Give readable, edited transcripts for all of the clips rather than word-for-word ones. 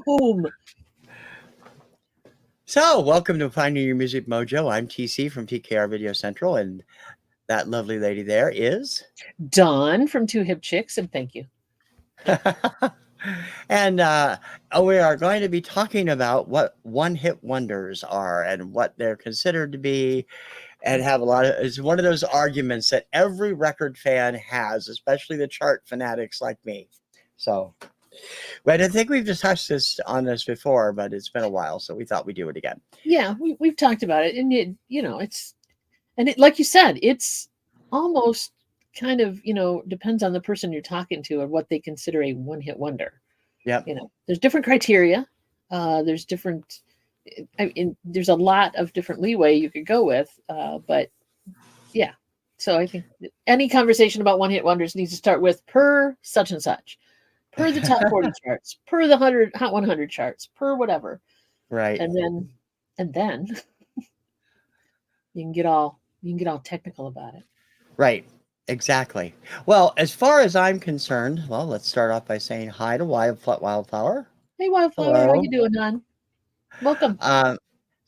Boom. So, welcome to Finding Your Music Mojo. I'm TC from TKRVideoCentral, and that lovely lady there is Dawn from TooHipChicks, and thank you. and we are going to be talking about what one-hit wonders are and what they're considered to be, and have a lot of. It's one of those arguments that every record fan has, especially the chart fanatics like me. So, but I think we've just touched on this before, but it's been a while, so we thought we'd do it again. Yeah, we've talked about it, and like you said, it's almost kind of depends on the person you're talking to and what they consider a one-hit wonder. Yep. There's different criteria. There's a lot of different leeway you could go with, but yeah. So I think any conversation about one-hit wonders needs to start with per such and such, per the top 40 charts, per the Hot 100 charts, per whatever. Right. And then you can get all technical about it. Right. Exactly. Well, as far as I'm concerned, well, let's start off by saying hi to Wildflower. Hey, Wildflower, Hello. how you doing, hon? Welcome. As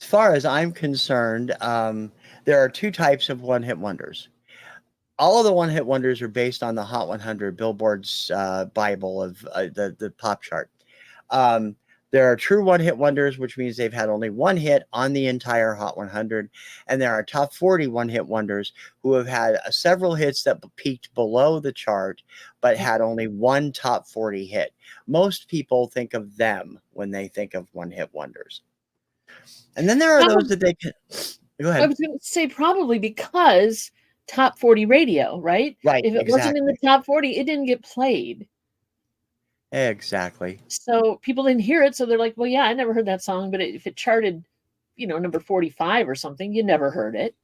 far as I'm concerned, there are two types of one-hit wonders. All of the one-hit wonders are based on the Hot 100, Billboard's Bible of the pop chart. There are true one-hit wonders, which means they've had only one hit on the entire Hot 100. And there are top 40 one-hit wonders who have had several hits that peaked below the chart, but had only one top 40 hit. Most people think of them when they think of one-hit wonders. And then there are those that they can... Go ahead. I was going to say probably because top 40 radio, right? Right. If it wasn't in the top 40, it didn't get played. Exactly. So people didn't hear it. So they're like, well, yeah, I never heard that song. But if it charted, number 45 or something, you never heard it.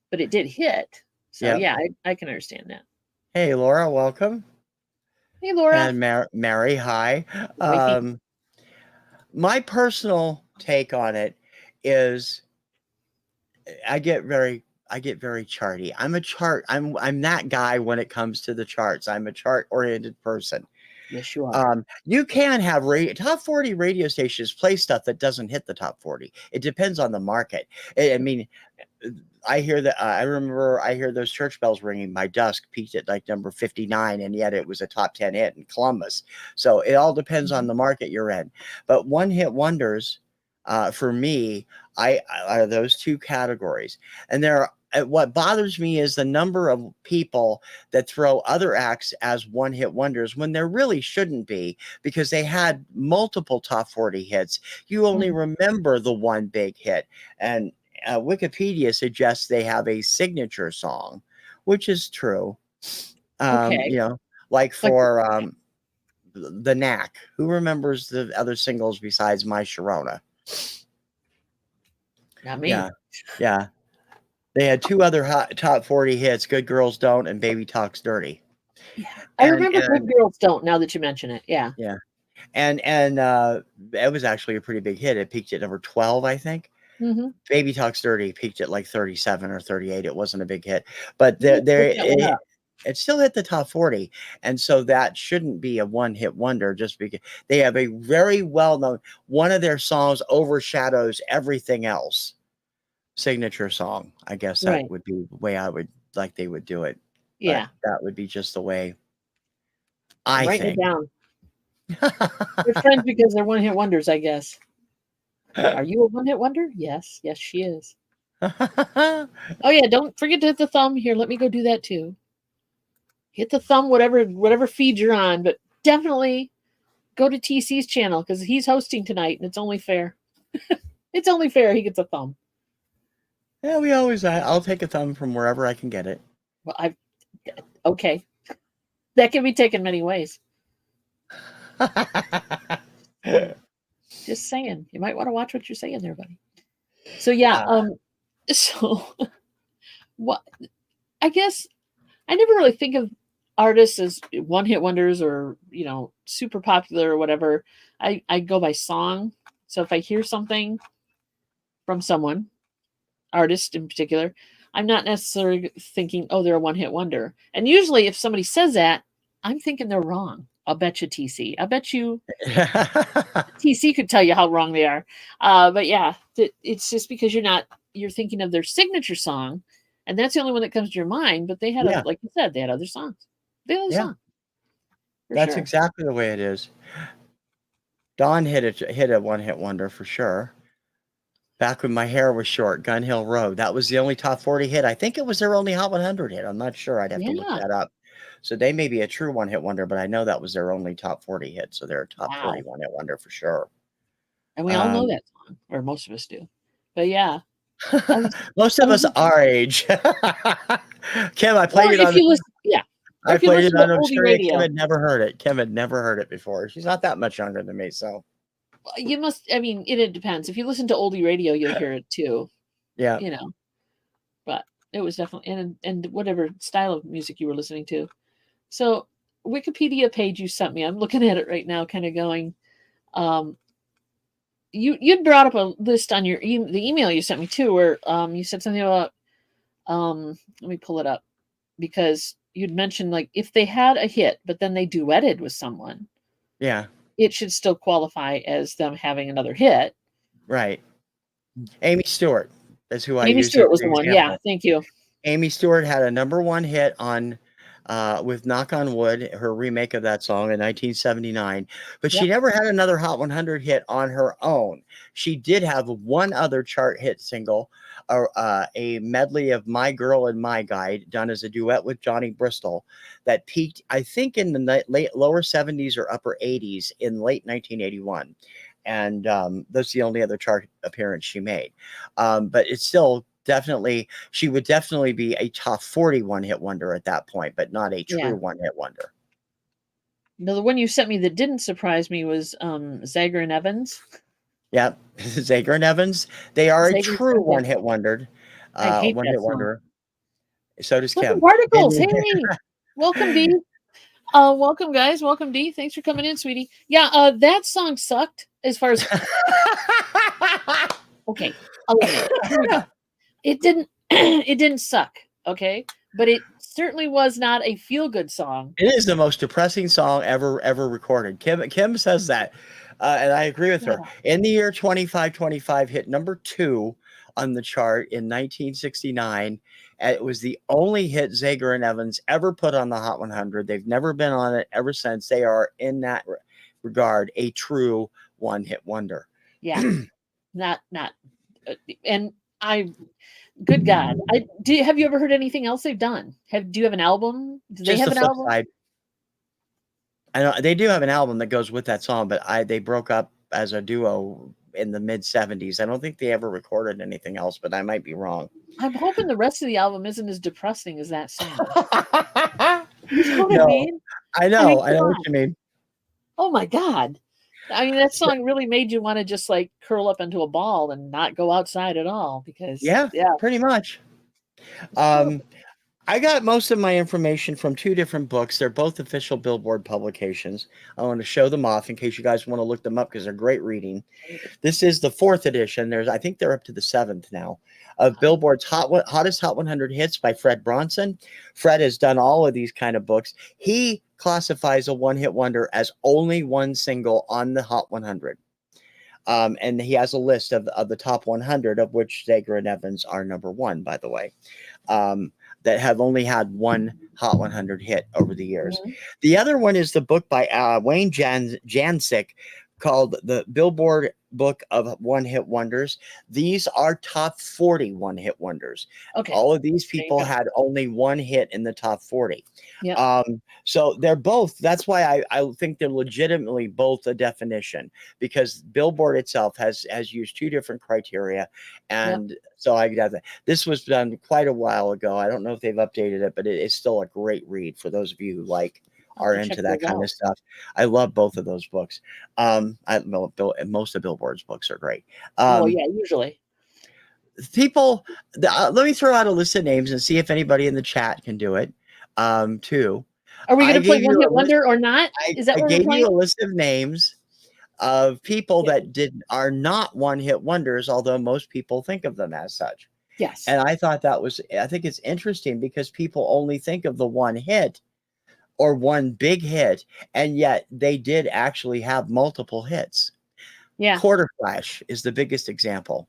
But it did hit. So, yeah, I can understand that. Hey, Laura, welcome. Hey, Laura. And Mary, hi. My personal take on it is I get very charty. I'm that guy when it comes to the charts. I'm a chart-oriented person. Yes, you are. You can have top 40 radio stations play stuff that doesn't hit the top 40. It depends on the market. I mean, I hear that. I remember I hear those church bells ringing. My Dusk peaked at like number 59, and yet it was a top 10 hit in Columbus. So it all depends on the market you're in. But one-hit wonders, for me, I are those two categories. And what bothers me is the number of people that throw other acts as one-hit wonders when there really shouldn't be, because they had multiple top 40 hits. You only remember the one big hit. And Wikipedia suggests they have a signature song, which is true. Okay. Like for the Knack. Who remembers the other singles besides My Sharona? Not me. Yeah. They had two other top 40 hits, Good Girls Don't and Baby Talks Dirty. Yeah. I remember Good Girls Don't, now that you mention it. Yeah. Yeah. And it was actually a pretty big hit. It peaked at number 12, I think. Mm-hmm. Baby Talks Dirty peaked at like 37 or 38. It wasn't a big hit. But it still hit the top 40. And so that shouldn't be a one-hit wonder, just because they have a very well-known, one of their songs overshadows everything else. Signature song. I guess that would be the way I would like they would do it. Yeah. But that would be just the way I write think. It down. They're friends because they're one-hit wonders, I guess. Are you a one-hit wonder? Yes. Yes, she is. Oh, yeah. Don't forget to hit the thumb. Here, let me go do that too. Hit the thumb, whatever feed you're on, but definitely go to TC's channel because he's hosting tonight, and it's only fair. It's only fair he gets a thumb. Yeah, I'll take a thumb from wherever I can get it. Well, okay. That can be taken many ways. Just saying. You might want to watch what you're saying there, buddy. So, yeah. What? I guess I never really think of artists as one-hit wonders or, super popular or whatever. I go by song. So if I hear something from someone, artist in particular, I'm not necessarily thinking, oh, they're a one-hit wonder. And usually if somebody says that, I'm thinking they're wrong. I'll bet you TC. I bet you TC could tell you how wrong they are. But yeah, it's just because you're thinking of their signature song, and that's the only one that comes to your mind. But they had, Yeah. like you said, they had other songs. They had other Yeah. songs. For That's sure. exactly the way it is. Dawn hit a one-hit wonder for sure. Back when my hair was short, Gun Hill Road. That was the only top 40 hit. I think it was their only Hot 100 hit. I'm not sure. I'd have to look Yeah. that up. So they may be a true one-hit wonder, but I know that was their only top 40 hit. So they're a top 40 Wow. one-hit wonder for sure. And we all know that song, or most of us do. But yeah, Most of us our age. Kim, I played or it if on. you listen, yeah, or I if you played it listen to on oldie Obscurity. Kim radio, had never heard it. Kim had never heard it before. She's not that much younger than me, so you must. I mean, it depends. If you listen to oldie radio, you'll hear it too. yeah. You know, but it was definitely and whatever style of music you were listening to. So Wikipedia page you sent me, I'm looking at it right now, kind of going. You'd brought up a list on your the email you sent me too, where you said something about let me pull it up, because you'd mentioned like if they had a hit but then they duetted with someone, Yeah. it should still qualify as them having another hit. Right. Amy Stewart is who I Amy use as Stewart was the the one. Yeah, example. thank you. Amy Stewart had a #1 hit on with Knock on Wood, her remake of that song in 1979, but she Yep. never had another Hot 100 hit on her own. She did have one other chart hit single, a medley of My Girl and My Guy, done as a duet with Johnny Bristol, that peaked, I think, in the lower 70s or upper 80s in late 1981. And that's the only other chart appearance she made. But it's still she would definitely be a top 40 one-hit wonder at that point, but not a Yeah. true one-hit wonder. No, the one you sent me that didn't surprise me was Zager and Evans. Yep. Zager and Evans, they are a Zager, true yeah. one-hit wonder. I hate that One-hit song. wonder. So does Flipping Kim. particles. Hey, welcome, Dee. Welcome, guys. Welcome, Dee. Thanks for coming in, sweetie. Yeah, that song sucked as far as. Okay, I'll admit. Here we go. It didn't. It didn't suck. Okay, but it certainly was not a feel-good song. It is the most depressing song ever recorded. Kim says that, and I agree with her. In the year 2525, hit #2 on the chart in 1969. It was the only hit Zager and Evans ever put on the Hot 100. They've never been on it ever since. They are, in that regard, a true one-hit wonder. Yeah, not. And good God, have you ever heard anything else they've done? Do you have an album? Do they have an album? Side. I know they do have an album that goes with that song, but they broke up as a duo in the mid 70s. I don't think they ever recorded anything else, but I might be wrong. I'm hoping the rest of the album isn't as depressing as that song. You know what I mean? I know what you mean. Oh my God. I mean, that song really made you want to just like curl up into a ball and not go outside at all because pretty much. I got most of my information from 2 different books. They're both official Billboard publications. I want to show them off in case you guys want to look them up because they're great reading. This is the 4th edition. I think they're up to the 7th now, of Billboard's Hottest Hot 100 Hits by Fred Bronson. Fred has done all of these kind of books. He classifies a one-hit wonder as only one single on the Hot 100. And he has a list of the top 100, of which Zager and Evans are #1, by the way. That have only had one Hot 100 hit over the years. Mm-hmm. The other one is the book by Wayne Jancic called The Billboard Book of One-Hit Wonders. These are top 40 one-hit wonders. Okay. All of these people had only one hit in the top 40. Yep. So they're both, that's why I think they're legitimately both a definition, because Billboard itself has used 2 different criteria. And so I got that. This was done quite a while ago. I don't know if they've updated it, but it is still a great read for those of you who are into that kind of stuff. I love both of those books. Most of Billboard's books are great. Well, yeah, usually. People, let me throw out a list of names and see if anybody in the chat can do it. Too. Are we going to play One Hit Wonder or not? Is that what we're playing? I gave you a list of names of people that are not one-hit wonders, although most people think of them as such. Yes. And I thought I think it's interesting because people only think of the one hit or one big hit, and yet they did actually have multiple hits. Yeah. Quarter Flash is the biggest example.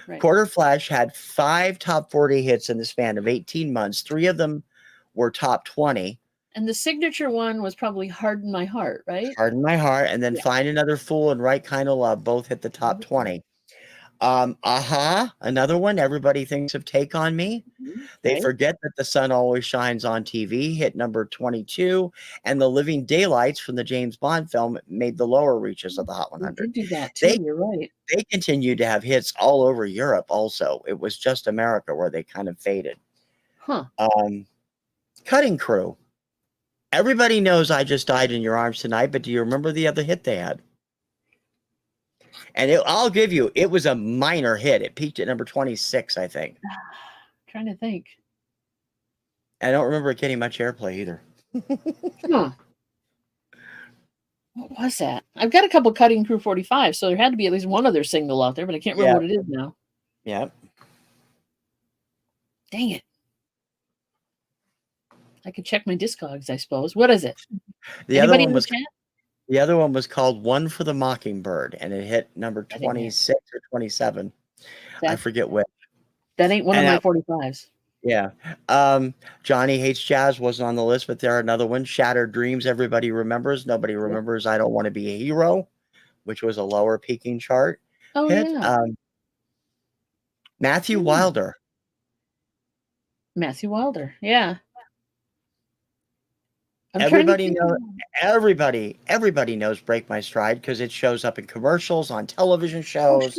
Right. Quarter Flash had 5 top 40 hits in the span of 18 months. 3 of them were top 20. And the signature one was probably Harden My Heart, right? Harden My Heart, and then Yeah. Find Another Fool and Right Kind of Love both hit the top 20. Another one everybody thinks of, Take On Me. They Okay. forget that The Sun Always Shines on TV hit number 22, and The Living Daylights from the James Bond film made the lower reaches of the Hot We 100. did do that too. You're right. They continued to have hits all over Europe also. It was just America where they kind of faded. Huh. Cutting Crew. Everybody knows I Just Died in Your Arms Tonight, but do you remember the other hit they had? And I'll give you, it was a minor hit. It peaked at number 26, I think. Trying to think. I don't remember it getting much airplay either. Huh. What was that? I've got a couple Cutting Crew 45, so there had to be at least one other single out there, but I can't remember what it is now. Yeah. Dang it. I could check my Discogs, I suppose. What is it? The Anybody other one in was the chat? the other one was called One for the Mockingbird, and it hit number 26 or 27. I forget which. That ain't one of my 45s. Yeah. Johnny Hates Jazz wasn't on the list, but there are another one. Shattered Dreams, everybody remembers. Nobody remembers I Don't Want to Be a Hero, which was a lower peaking chart hit. Yeah. Matthew Wilder. Matthew Wilder. Yeah. Everybody knows Break My Stride because it shows up in commercials, on television shows,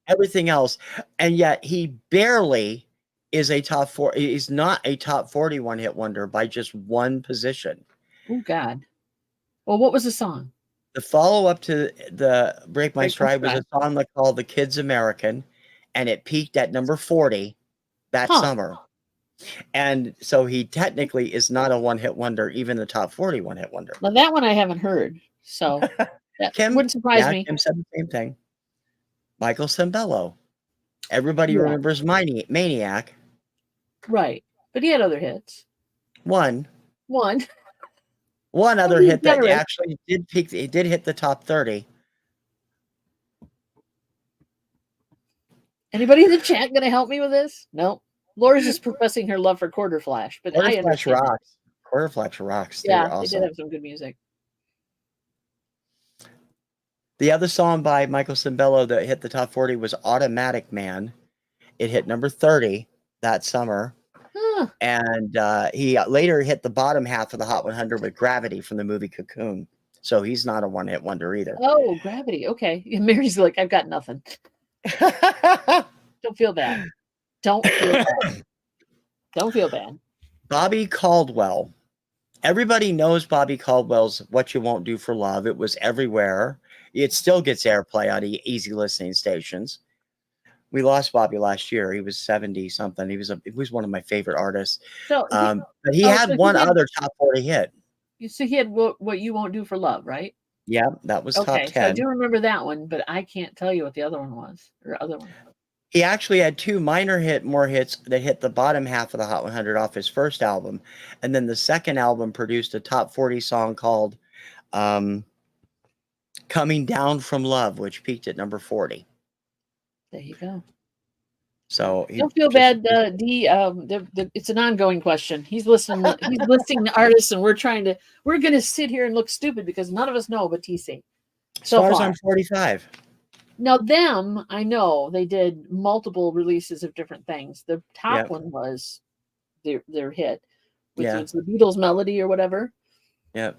everything else. And yet he barely is a top 4. He's not a top 40 one-hit wonder by just one position. Oh, God. Well, what was the song? The follow-up to the Break My Stride was a song called The Kid's American, and it peaked at number 40 that summer. And so he technically is not a one-hit wonder, even the top 40 one-hit wonder. Well, that one I haven't heard, so that wouldn't surprise me. Kim said the same thing. Michael Cimbello. Everybody remembers Maniac. Right, but he had other hits. One One other hit that actually did peak. It did hit the top 30. Anybody in the chat going to help me with this? No. Laura's just professing her love for Quarter Flash, but Quarter Flash rocks. Quarter Flash rocks. Yeah, awesome. They did have some good music. The other song by Michael Cimbello that hit the top 40 was Automatic Man. It hit number 30 that summer. And he later hit the bottom half of the Hot 100 with Gravity from the movie Cocoon. So he's not a one-hit wonder either. Oh, Gravity. Okay. And Mary's like, I've got nothing. Don't feel bad. Don't feel bad. Don't feel bad. Bobby Caldwell. Everybody knows Bobby Caldwell's What You Won't Do for Love. It was everywhere. It still gets airplay on easy listening stations. We lost Bobby last year. He was 70 something. He was one of my favorite artists. So, but he had other top 40 hit. So he had What You Won't Do for Love, right? Yeah, that was top 10. So I do remember that one, but I can't tell you what the other one was or other one. He actually had 2 more hits that hit the bottom half of the Hot 100 off his first album. And then the second album produced a top 40 song called Coming Down from Love, which peaked at number 40. There you go. So don't feel bad. It's an ongoing question. He's listening. He's listing the artists, and we're going to sit here and look stupid because none of us know but TC. So far as I'm 45. Now them, I know they did multiple releases of different things. The top one was their hit, which was the Beatles Melody or whatever. Yep.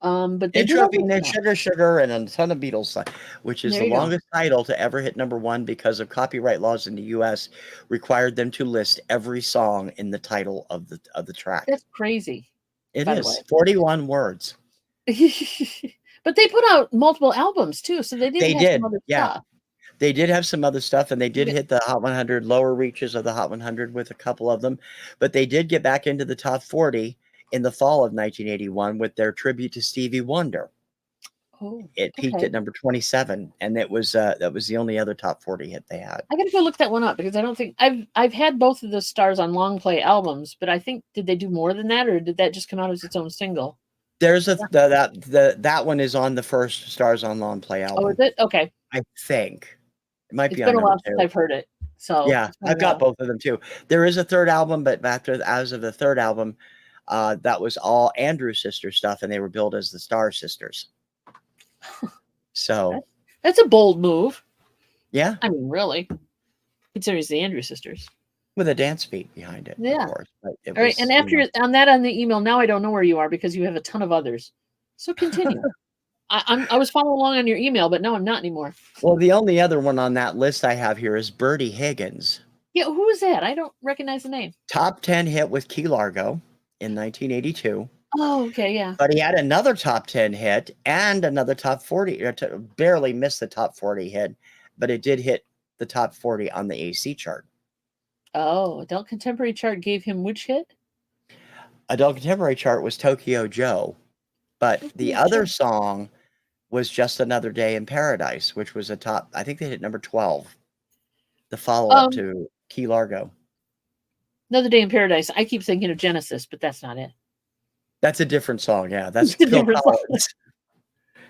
But they Intro, Sugar, and a ton of Beatles, which is the longest title to ever hit number 1 because of copyright laws in the U.S. required them to list every song in the title of the track. That's crazy. It is 41 words. But they put out multiple albums too, so they did have some other stuff. They did have some other stuff, and they did hit the Hot 100, lower reaches of the Hot 100 with a couple of them, but they did get back into the top 40 in the fall of 1981 with their tribute to Stevie Wonder. Oh, It peaked okay. at number 27, and that was the only other top 40 hit they had. I gotta go look that one up because I don't think I've had both of the Stars on long play albums, but I think did they do more than that, or did that just come out as its own single? There's that one is on the first Stars on Long Play Oh, is album. it? Okay. I think it might It's be been on a number while since 2. I've heard it, so Yeah, it's been a I've got while. both of them too. There is a third album, but as of the third album, that was all Andrew sister stuff, and they were billed as the Star Sisters. So That's a bold move. yeah, I mean, really, considering it's the Andrew sisters. with a dance beat behind it, Yeah. of course. But it All right, was, and after on the email, now I don't know where you are because you have a ton of others. So continue. I was following along on your email, but no, I'm not anymore. well, the only other one on that list I have here is Bertie Higgins. Yeah, who is that? I don't recognize the name. Top 10 hit with Key Largo in 1982. Oh, okay, yeah. But he had another top 10 hit and another top 40, barely missed the top 40 hit, but it did hit the top 40 on the AC chart. Oh, Adult Contemporary chart gave him which hit? Adult Contemporary chart was Tokyo Joe, but the other song was Just Another Day in Paradise, which was a top, I think they hit number 12, the follow-up to Key Largo. Another Day in Paradise. I keep thinking of Genesis, but that's not it. That's a different song, yeah. That's Phil Collins.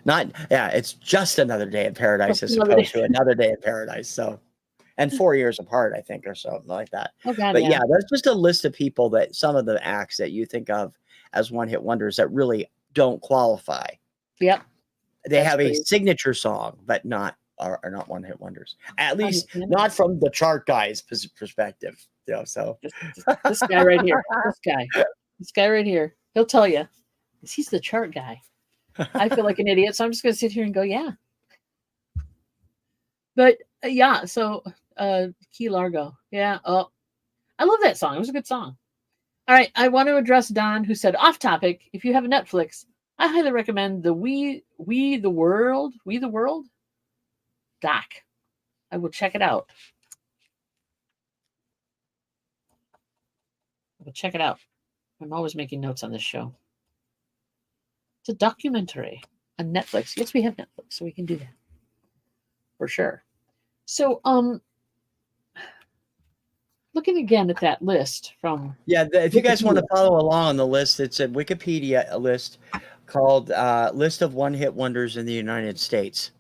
It's Just Another Day in Paradise as opposed to Another Day in Paradise. So, and 4 years apart, I think, or something like that. Oh, God, but yeah, that's just a list of people that some of the acts that you think of as one-hit wonders that really don't qualify. Yep. They have a signature song, but are not one-hit wonders. At least not from the chart guy's perspective. You know, so this guy right here, this guy right here, he'll tell you, he's the chart guy. I feel like an idiot, so I'm just going to sit here and go, yeah. But yeah, so Key Largo, yeah. Oh, I love that song. It was a good song. All right, I want to address Don, who said, off topic. If you have a Netflix, I highly recommend the We the World doc. I will check it out. Check it out. I'm always making notes on this show. It's a documentary on Netflix. Yes, we have Netflix, so we can do that for sure. So, looking again at that list from if you guys want to follow along on the list, it's a Wikipedia list called List of One-Hit Wonders in the United States.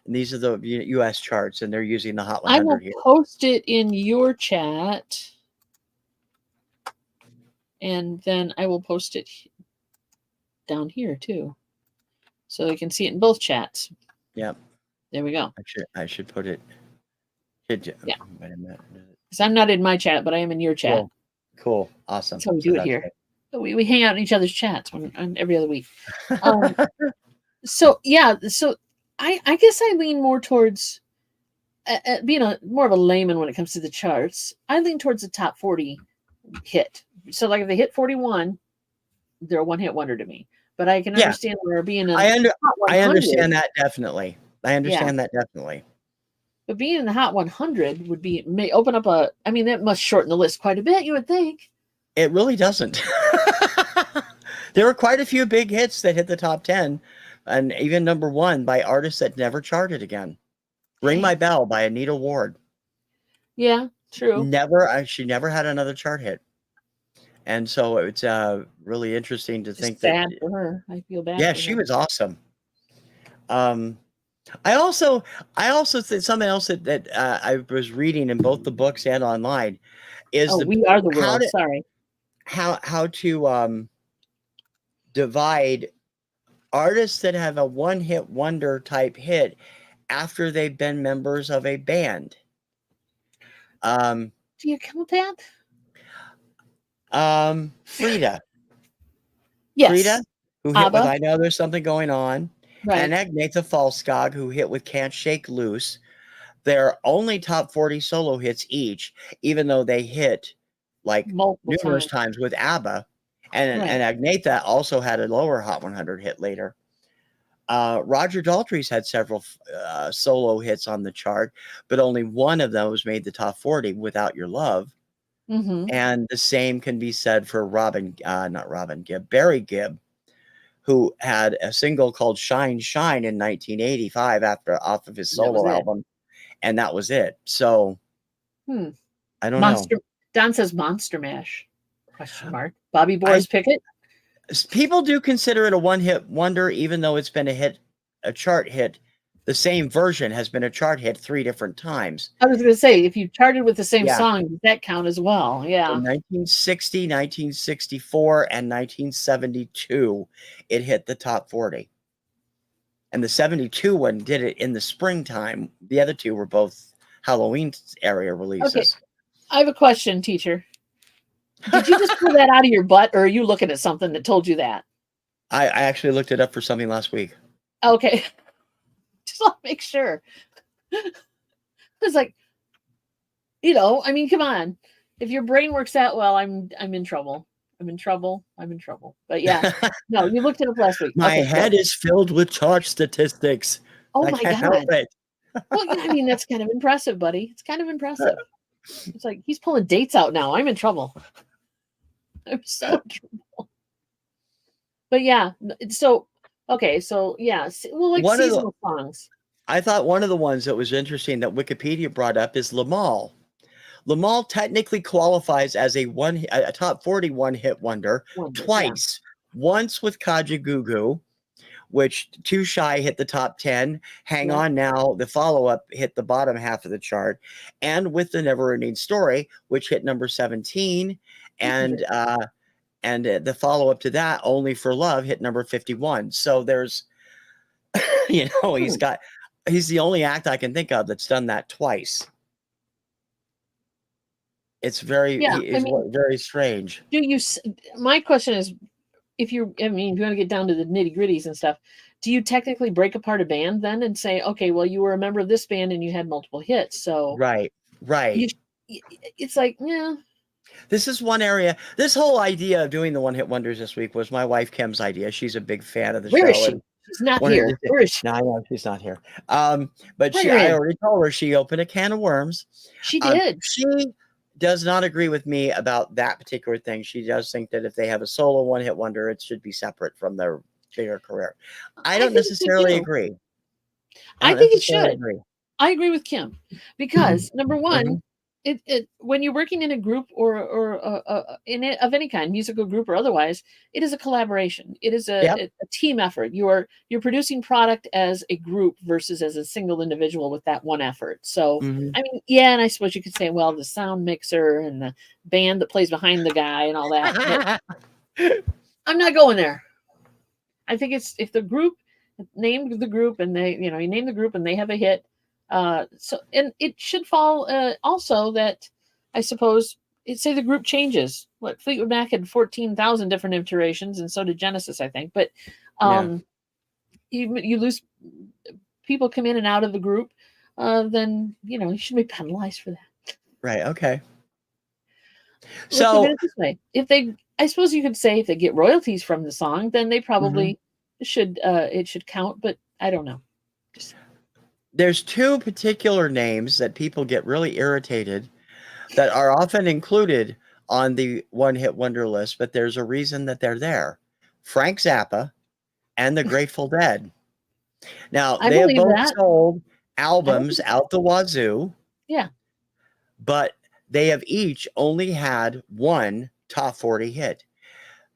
And these are the U.S. charts, and they're using the Hot 100 here. I will post it in your chat. And then I will post it down here too, so you can see it in both chats. Yep. There we go. I should put it. Yeah. Wait a minute. Because I'm not in my chat, but I am in your chat. Cool. Awesome. That's how we do it here. We hang out in each other's chats on every other week. So yeah. So I guess I lean more towards being more of a layman when it comes to the charts. I lean towards the top 40 hit. So like if they hit 41, they're a one-hit wonder to me. But I can understand where being in I understand that definitely. That definitely. But being in the Hot 100 may open up that must shorten the list quite a bit, you would think. It really doesn't. There were quite a few big hits that hit the top 10 and even number 1 by artists that never charted again. Ring My Bell by Anita Ward. Yeah, true. She never had another chart hit. And so it's really interesting to think sad for her. I feel bad. Yeah, she was awesome. I also think something else that I was reading in both the books and online is We Are the World. Sorry. How to divide artists that have a one-hit wonder type hit after they've been members of a band. Do you count that? Frida. Yes. Frida, who hit with I Know There's Something Going On. Right. And Agnetha Falskog, who hit with Can't Shake Loose. They're only top 40 solo hits each, even though they hit like numerous times with ABBA. And Agnetha also had a lower Hot 100 hit later. Roger Daltrey's had several solo hits on the chart, but only one of those made the top 40, Without Your Love. Mm-hmm. And the same can be said for Barry Gibb, who had a single called Shine Shine in 1985 off of his That was solo it. album, and that was it. So I don't Monster. know. Don says Monster Mash? Question mark. Bobby Boris Pickett. People do consider it a one-hit wonder, even though it's been a chart hit. The same version has been a chart hit 3 different times. I was going to say, if you charted with the same Yeah. song, does that count as well? Yeah. In 1960, 1964, and 1972, it hit the top 40. And the 72 one did it in the springtime. The other 2 were both Halloween area releases. Okay. I have a question, teacher. Did you just pull that out of your butt, or are you looking at something that told you that? I actually looked it up for something last week. Okay. Just want to make sure. It's like, I mean, come on. If your brain works that well, I'm in trouble. I'm in trouble. But yeah, no, you looked it up last week. My head is filled with chart statistics. Oh I my can't God. help it. Well, I mean, that's kind of impressive, buddy. It's kind of impressive. It's like he's pulling dates out now. I'm in trouble. I'm so in trouble. But yeah, so okay, so yeah, well, like seasonal songs. I thought one of the ones that was interesting that Wikipedia brought up is Lamal. Lamal technically qualifies as a top 41 hit wonder twice. Yeah. Once with Kajagoogoo, which Too Shy hit the top 10. Hang On Now, the follow-up, hit the bottom half of the chart. And with The Never Ending Story, which hit number 17. And the follow-up to that, Only for Love, hit number 51. So there's, he's the only act I can think of that's done that twice. It's very, very strange. My question is, if you want to get down to the nitty gritties and stuff, do you technically break apart a band then and say, okay, well, you were a member of this band and you had multiple hits. So right. It's like, yeah. This is one area. This whole idea of doing the one hit wonders this week was my wife Kim's idea. She's a big fan of the show. Where is she? She's not here. Where is she? No, I know she's not here. But I already told her she opened a can of worms. She did. She does not agree with me about that particular thing. She does think that if they have a solo one hit wonder, it should be separate from their bigger career. I don't necessarily agree. I think it should. I agree with Kim because number one, it when you're working in a group or of any kind, musical group or otherwise, it is a collaboration. It is a team effort. You're producing product as a group versus as a single individual with that one effort. So I mean, yeah, and I suppose you could say, well, the sound mixer and the band that plays behind the guy and all that. But I'm not going there. I think it's if the group named the group and they, you name the group and they have a hit. So, and it should fall also that I suppose say the group changes. What Fleetwood Mac had 14,000 different iterations, and so did Genesis, I think. But you lose people come in and out of the group, then you shouldn't be penalized for that. Right. Okay. So look at it this way: I suppose you could say if they get royalties from the song, then they probably should. It should count, but I don't know. There's 2 particular names that people get really irritated that are often included on the one hit wonder list, but there's a reason that they're there. Frank Zappa and the Grateful Dead. Now, they have both sold albums out the wazoo. Yeah. But they have each only had one top 40 hit.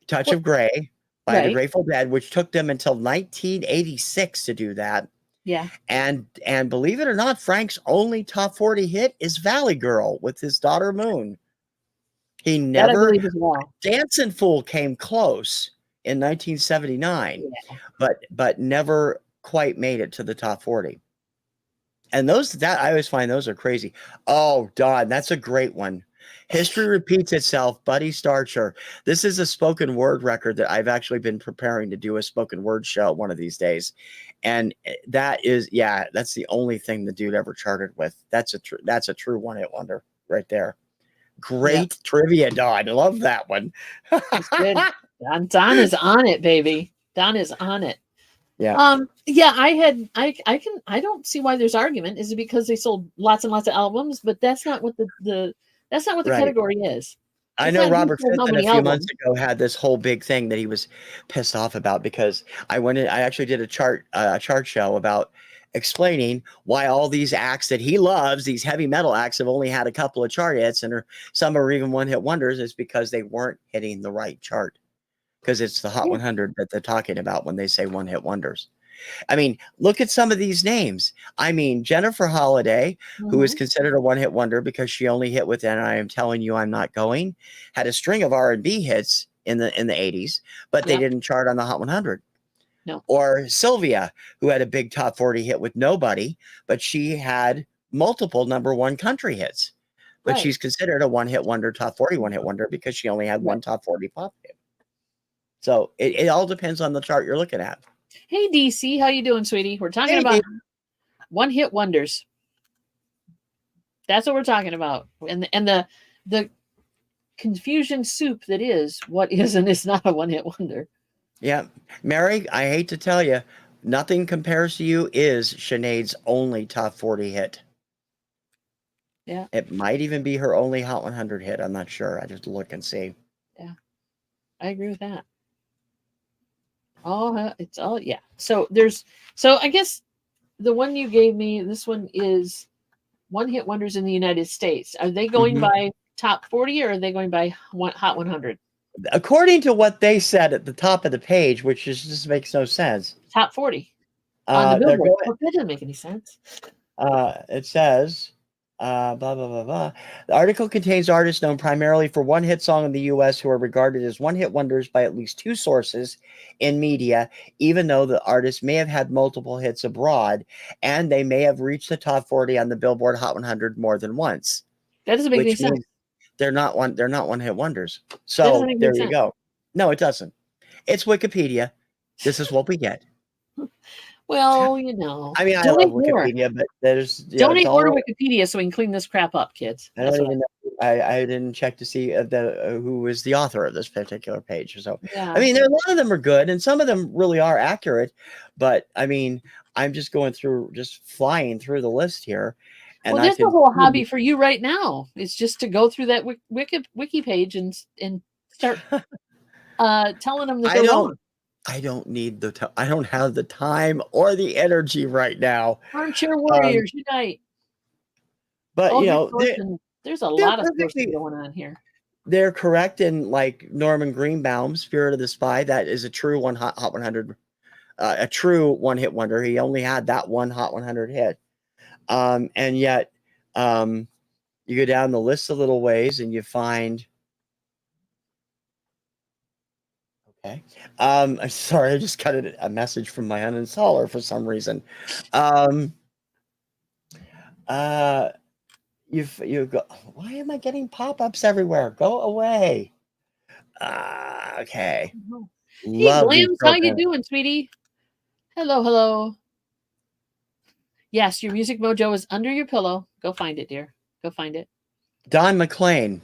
Touch of Grey by the Grateful Dead, which took them until 1986 to do that. Yeah. And believe it or not, Frank's only top 40 hit is Valley Girl with his daughter Moon. He never Dancing Fool came close in 1979, but never quite made it to the top 40. And I always find those are crazy. Oh, Don, that's a great one. History Repeats Itself, Buddy Starcher. This is a spoken word record that I've actually been preparing to do a spoken word show one of these days. And that's the only thing the dude ever charted with. That's a true one hit wonder right there. Great trivia, Don. I love that one. That's good. Don is on it, baby. Don is on it. Yeah. I don't see why there's argument. Is it because they sold lots and lots of albums? But that's not what the category is. I It's know not who Robert sold how Fenton a many few months albums. ago had this whole big thing that he was pissed off about because I went in, I actually did a chart show about explaining why all these acts that he loves, these heavy metal acts, have only had a couple of chart hits and some are even one hit wonders. Is because they weren't hitting the right chart, because it's the Hot Yeah. 100 that they're talking about when they say one hit wonders. I mean, look at some of these names. I mean, Jennifer Holliday, who is considered a one-hit wonder because she only hit with "And I Am Telling You I'm Not Going," had a string of R&B hits in the 80s, but they Yep. didn't chart on the Hot 100. No. Or Sylvia, who had a big top 40 hit with "Nobody," but she had multiple #1 country hits. But Right. she's considered a one-hit wonder, top 40 one-hit wonder because she only had one top 40 pop hit. So it all depends on the chart you're looking at. Hey, DC, how you doing, sweetie? We're talking Hey, about Dave. one-hit wonders. That's what we're talking about. And the confusion soup that is what is and is not a one-hit wonder. Yeah. Mary, I hate to tell you, Nothing Compares to You is Sinead's only top 40 hit. Yeah. It might even be her only Hot 100 hit. I'm not sure. I just look and see. Yeah. I agree with that. It's all, yeah. So I guess the one you gave me, this one is one-hit wonders in the United States. Are they going by top 40 or are they going by Hot 100? According to what they said at the top of the page, which just makes no sense. Top 40 on the They're Billboard. going, That doesn't make any sense. it says, blah, blah, blah, blah. The article contains artists known primarily for one hit song in the U.S. who are regarded as one-hit wonders by at least two sources in media, even though the artists may have had multiple hits abroad, and they may have reached the top 40 on the Billboard Hot 100 more than once. That doesn't make any Which sense. means they're not one-hit wonders. That So doesn't make any there you sense. go. No, it doesn't. It's Wikipedia. This is what we get. Well, you know. I mean, I Donate love Wikipedia, but there's Donate more to Wikipedia so we can clean this crap up, kids. I don't even know. I didn't check to see who was the author of this particular page. So Yeah. I mean, a lot of them are good, and some of them really are accurate. But I mean, I'm just flying through the list here. And well, that's the whole hobby for you right now. It's just to go through that wiki page and start telling them that they're wrong. I don't need I don't have the time or the energy right now. Armchair warriors unite. But you know, there's a lot of sources going on here. They're correct in like Norman Greenbaum, "Spirit of the Spy." That is a true Hot 100, a true one-hit wonder. He only had that one Hot 100 hit. And yet, you go down the list a little ways and you find. Okay. I'm sorry, I just got a message from my uninstaller for some reason. You go. Why am I getting pop-ups everywhere? Go away. Okay. Hey, Glams, how you doing, sweetie? Hello. Yes, your music mojo is under your pillow. Go find it, dear. Go find it. Don McLean.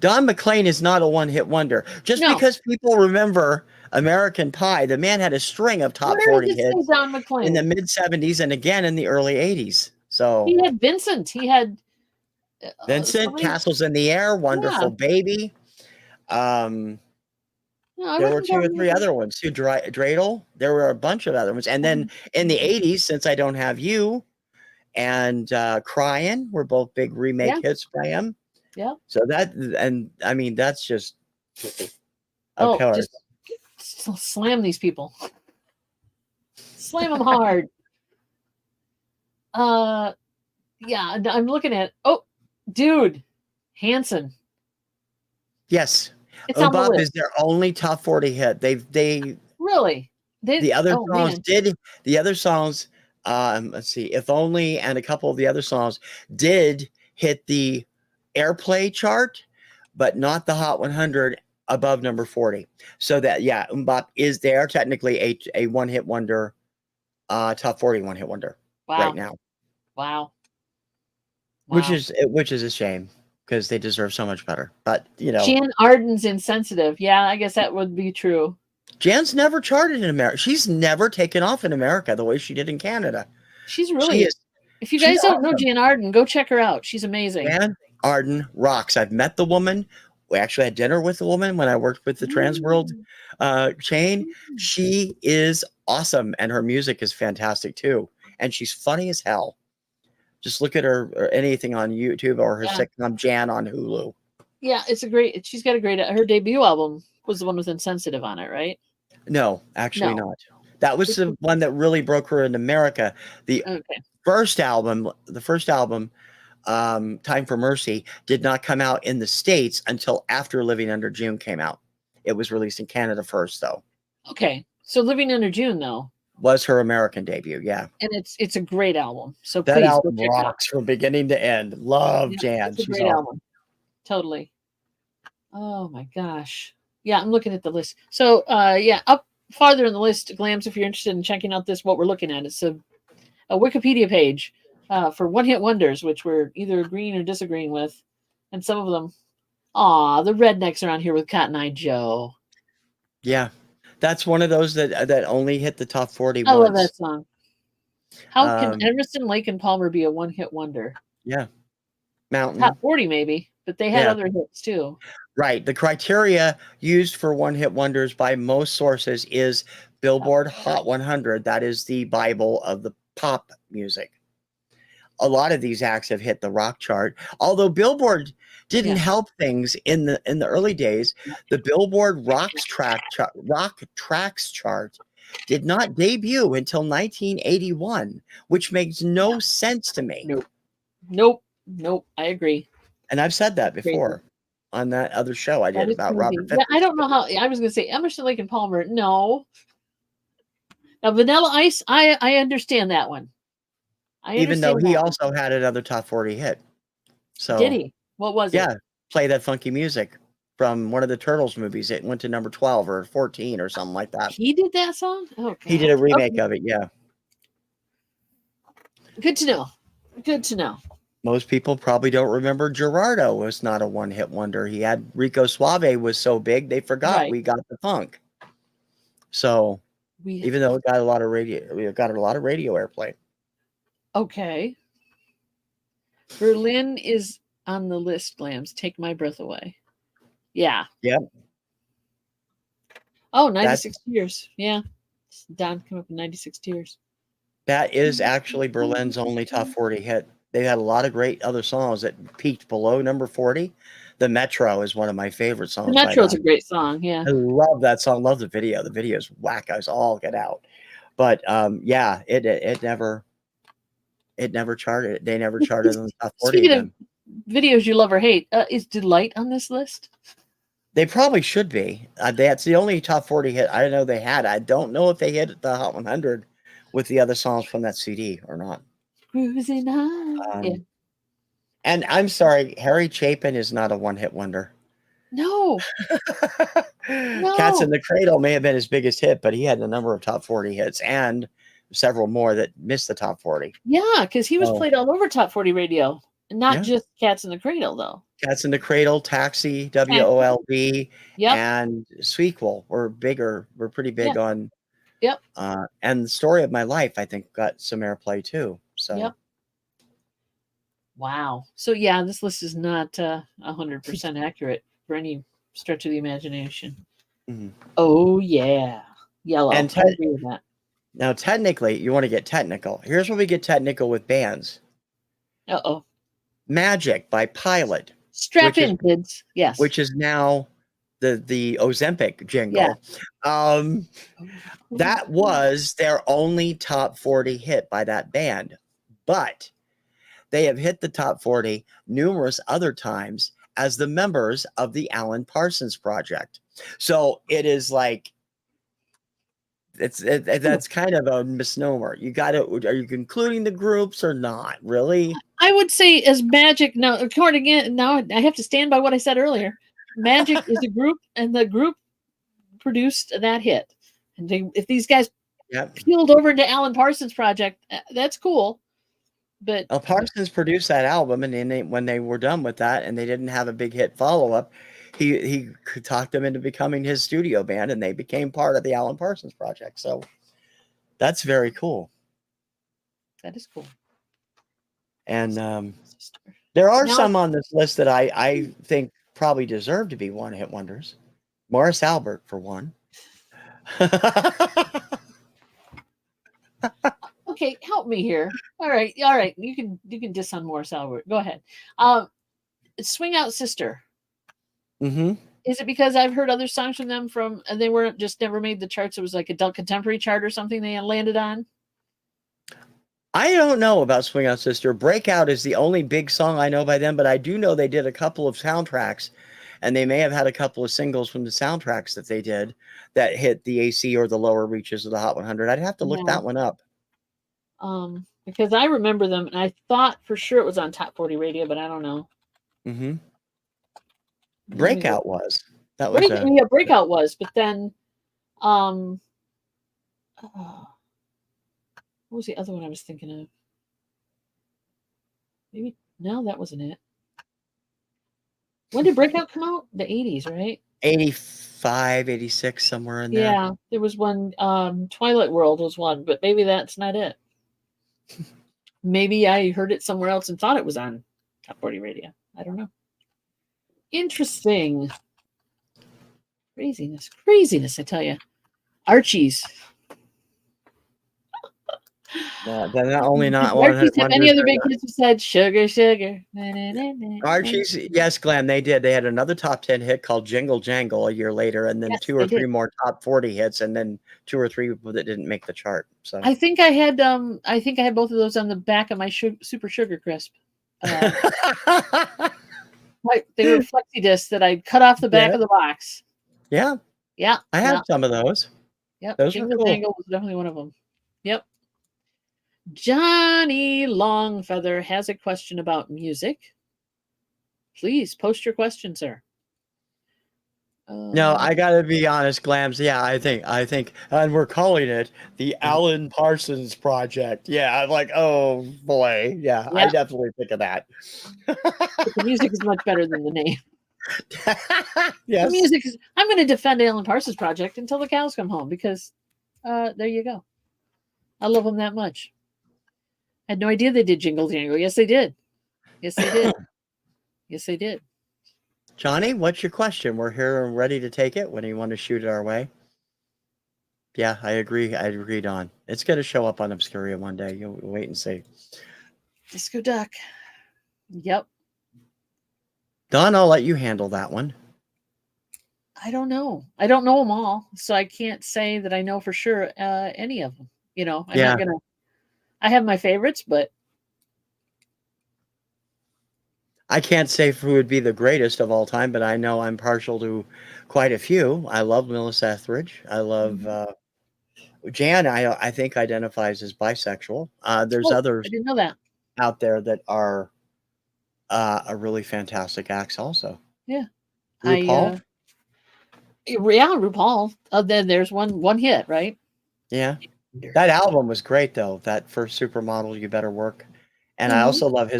Don McLean is not a one-hit wonder. Just because people remember American Pie, the man had a string of top 40 hits in the mid-70s and again in the early 80s. So he had Vincent. He had Vincent, Castles in the Air, Wonderful Baby. There were 2 or 3 other ones too. Dreidel. There were a bunch of other ones. And then in the 80s, Since I Don't Have You and Crying were both big remake hits by him. Yeah. So I mean, that's just just slam these people. Slam them hard. Yeah, I'm looking at. Oh, dude, Hanson. Yes, it's on the list. is their only top 40 hit. They really the other songs did. The other songs, let's see, If Only and a couple of the other songs did hit the airplay chart, but not the Hot 100 above number 40. So that Mbop is there technically a one-hit wonder, top 40 one-hit wonder right now. Wow. Which is a shame because they deserve so much better. But you know, Jan Arden's Insensitive. Yeah, I guess that would be true. Jan's never charted in America. She's never taken off in America the way she did in Canada. She is. If you guys don't know Jan Arden, go check her out. She's amazing. Jan Arden rocks. I've met the woman we actually had dinner with a woman when I worked with the Trans World chain. She is awesome, and her music is fantastic too. And she's funny as hell. Just look at her or anything on YouTube or her sitcom Jan on Hulu. Yeah, it's a great. She's got a great. Her debut album was the one with Insensitive on it, right? No, actually No. not. That was the one that really broke her in America. The first album, Time for Mercy, did not come out in the States until after Living Under June came out. It was released in Canada first, though. Okay, so Living Under June, though, was her American debut. Yeah, and it's a great album. So that please album go check rocks from beginning to end. Love Jan. It's a great album. Totally. Oh my gosh. Yeah, I'm looking at the list. So yeah, up farther in the list, Glams, if you're interested in checking out this, what we're looking at, it's a Wikipedia page for one-hit wonders, which we're either agreeing or disagreeing with. And some of them, the rednecks around here with Cotton Eye Joe. Yeah, that's one of those that only hit the top 40 I once. love that song. How can Emerson, Lake, and Palmer be a one-hit wonder? Yeah. Mountain. Top 40 maybe, but they had other hits too. Right. The criteria used for one-hit wonders by most sources is Billboard Hot 100. That is the Bible of the pop music. A lot of these acts have hit the rock chart, although Billboard didn't help things in the early days. The Billboard Rock Tracks chart did not debut until 1981, which makes no sense to me. Nope. I agree. And I've said that before on that other show I did about Robert Fitzgerald. I don't know how. I was going to say Emerson, Lake, and Palmer. No. Now Vanilla Ice, I understand that one. Even though he also had another top 40 hit. So did he? What was it? Yeah, Play That Funky Music from one of the Turtles movies. It went to number 12 or 14 or something like that. He did that song? Oh, he did a remake of it, yeah. Good to know. Good to know. Most people probably don't remember Gerardo was not a one-hit wonder. He had Rico Suave was so big they forgot We Got the Funk. So even though it got a lot of radio airplay. Okay. Berlin is on the list, Glams. Take My Breath Away. Yeah. Yep. Oh, 96 Tears. Yeah. Don came up with 96 Tears. That is actually Berlin's only top 40 hit. They had a lot of great other songs that peaked below number 40. The Metro is one of my favorite songs. The Metro is a great song. Yeah. I love that song. Love the video. The video is whack as all get out. But yeah, it never charted. They never charted on the top 40. Speaking of videos you love or hate, is Delight on this list? They probably should be. That's the only top 40 hit I know they had. I don't know if they hit the Hot 100 with the other songs from that CD or not. Cruising high. And I'm sorry, Harry Chapin is not a one-hit wonder. No. Cats in the Cradle may have been his biggest hit, but he had a number of top 40 hits and several more that missed the top 40. Yeah, because he was played all over top 40 radio. Not just Cats in the Cradle, though. Cats in the Cradle, Taxi, WOLB, and Sequel were bigger. Were pretty big on. Yep. And The Story of My Life, I think, got some airplay too. So. Yep. Wow. So yeah, this list is not 100% accurate for any stretch of the imagination. Mm-hmm. Oh yeah, Yellow. And now, technically, you want to get technical. Here's where we get technical with bands. Magic by Pilot. Strap in, kids. Yes. Which is now the Ozempic jingle. Yeah. That was their only top 40 hit by that band. But they have hit the top 40 numerous other times as the members of the Alan Parsons Project. So it is like, that's kind of a misnomer. Are you including the groups or not? Really? I would say as Magic. Now, I have to stand by what I said earlier. Magic is a group, and the group produced that hit. And if these guys peeled over into Alan Parsons Project, that's cool. But Parsons produced that album, and then when they were done with that, and they didn't have a big hit follow-up, he talked them into becoming his studio band, and they became part of the Alan Parsons Project. So that's very cool. That is cool. And there are some on this list that I think probably deserve to be one-hit wonders. Morris Albert, for one. Okay, help me here. All right. You can diss on Morris Albert. Go ahead. Swing Out Sister. Mm-hmm. Is it because I've heard other songs from them and they weren't just never made the charts? It was like adult contemporary chart or something they landed on? I don't know about Swing Out Sister. Breakout is the only big song I know by them, but I do know they did a couple of soundtracks, and they may have had a couple of singles from the soundtracks that they did that hit the AC or the lower reaches of the Hot 100. I'd have to look that one up. Because I remember them, and I thought for sure it was on Top 40 Radio, but I don't know. Mm-hmm. Breakout was. That was Breakout was, but then what was the other one I was thinking of? Maybe no, that wasn't it. When did Breakout come out? The 80s, right? 85, 86, somewhere in there. Yeah, there was one. Twilight World was one, but maybe that's not it. Maybe I heard it somewhere else and thought it was on Top 40 Radio. I don't know. Interesting. Craziness, I tell you. Archie's. They're not only not Archie's have any other big hits besides Sugar, Sugar. Archie's, yes, Glenn, they did. They had another top 10 hit called Jingle Jangle a year later, and then 2 or 3 more top 40 hits, and then 2 or 3 that didn't make the chart. So I think I had both of those on the back of my Super Sugar Crisp. They were flexi discs that I cut off the back of the box. Yeah. Yeah. I have some of those. Yep. Those Jingle are cool. Jangle was definitely one of them. Yep. Johnny Longfeather has a question about music. Please post your question, sir. No, I gotta be honest, Glams. Yeah, I think, and we're calling it the Alan Parsons Project. Yeah, I'm like, oh boy, yeah, I definitely think of that. But the music is much better than the name. Yes, the music is. I'm going to defend Alan Parsons Project until the cows come home because, there you go. I love them that much. I had no idea they did Jingle Jangle. Yes, they did. Yes, they did. Yes, they did. Johnny, what's your question? We're here and ready to take it when you want to shoot it our way. Yeah, I agree. I agree, Don. It's going to show up on Obscuria one day. You'll wait and see. Disco Duck. Yep. Don, I'll let you handle that one. I don't know. I don't know them all, so I can't say that I know for sure any of them. You know, I'm not gonna. I have my favorites, but I can't say who would be the greatest of all time, but I know I'm partial to quite a few. I love Melissa Etheridge. I love Jan. I think identifies as bisexual. There's others I didn't know that out there that are a really fantastic acts also. Yeah, RuPaul. RuPaul. Then there's one hit, right? Yeah, that album was great though. That first Supermodel, You Better Work. And I also love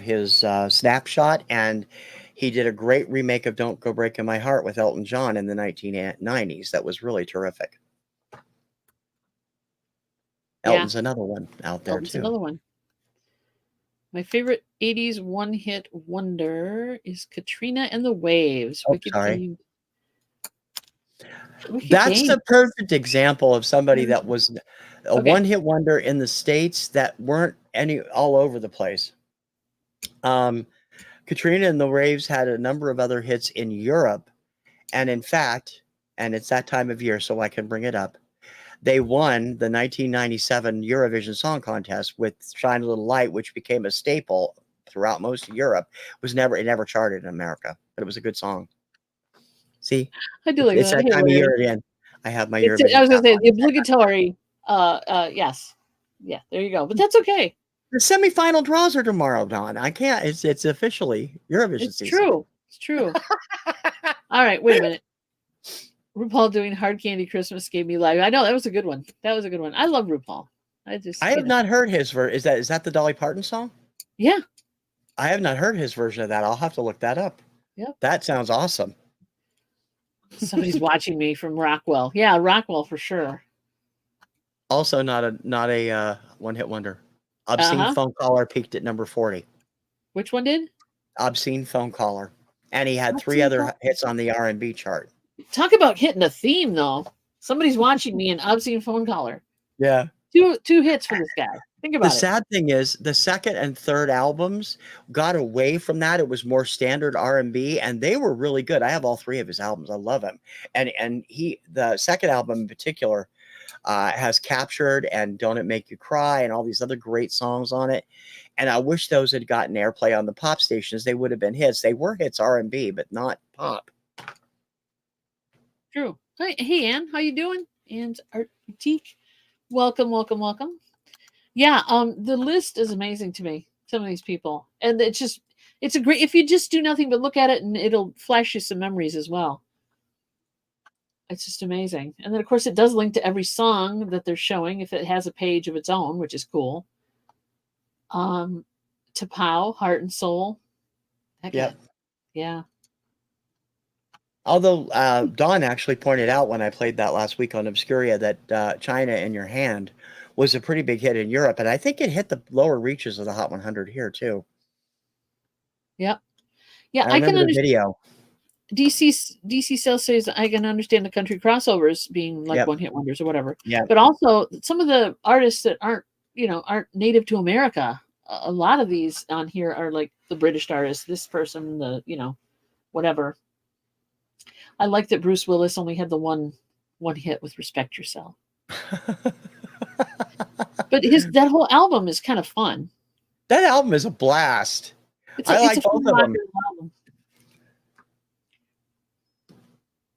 his Snapshot, and he did a great remake of Don't Go Breaking My Heart with Elton John in the 1990s. That was really terrific. Elton's another one out there too. Another one. My favorite 80s one-hit wonder is Katrina and the Waves. Oh, sorry. That's the perfect example of somebody that was a one-hit wonder in the States that weren't all over the place. Katrina and the Waves had a number of other hits in Europe, and in fact, and it's that time of year, so I can bring it up. They won the 1997 Eurovision Song Contest with "Shine a Little Light," which became a staple throughout most of Europe. It never charted in America, but it was a good song. See, I do like it's that time of year again. I have my Eurovision. I was going to say the obligatory. Yes, yeah. There you go. But that's okay. The semifinal draws are tomorrow, Don. I can't. It's officially Eurovision season. True. It's true. All right. Wait a minute. RuPaul doing Hard Candy Christmas gave me life. I know that was a good one. I love RuPaul. I have not heard his version. Is that the Dolly Parton song? Yeah. I have not heard his version of that. I'll have to look that up. Yep. That sounds awesome. Somebody's watching me from Rockwell. Yeah, Rockwell for sure. Also not a one-hit wonder. Obscene Phone Caller peaked at number 40. Which one did? Obscene Phone Caller. And he had Not 3 too other bad. hits on the R&B chart. Talk about hitting a theme, though. Somebody's watching me, an obscene phone caller. Yeah. Two hits for this guy. Think The about it. sad thing is the second and third albums got away from that. It was more standard R&B, and they were really good. I have all 3 of his albums. I love him. And the second album in particular has Captured and Don't It Make You Cry and all these other great songs on it. And I wish those had gotten airplay on the pop stations. They would have been hits. They were hits R&B, but not pop. True. Hey, Ann, how you doing? Ann's Art Boutique. Welcome, welcome, welcome. Yeah, the list is amazing to me. Some of these people, and it's a great. If you just do nothing but look at it, and it'll flash you some memories as well. It's just amazing. And then, of course, it does link to every song that they're showing if it has a page of its own, which is cool. To Pow, Heart and Soul. Yeah. Yeah. Although Don actually pointed out when I played that last week on Obscuria that China in Your Hand was a pretty big hit in Europe. And I think it hit the lower reaches of the Hot 100 here, too. Yep. Yeah, I remember the video. DC Sales says I can understand the country crossovers being like one hit wonders or whatever. Yeah. But also some of the artists that aren't native to America. A lot of these on here are like the British artists, this person, whatever. I like that Bruce Willis only had the one hit with Respect Yourself. But that whole album is kind of fun. That album is a blast. I like both of them. Album.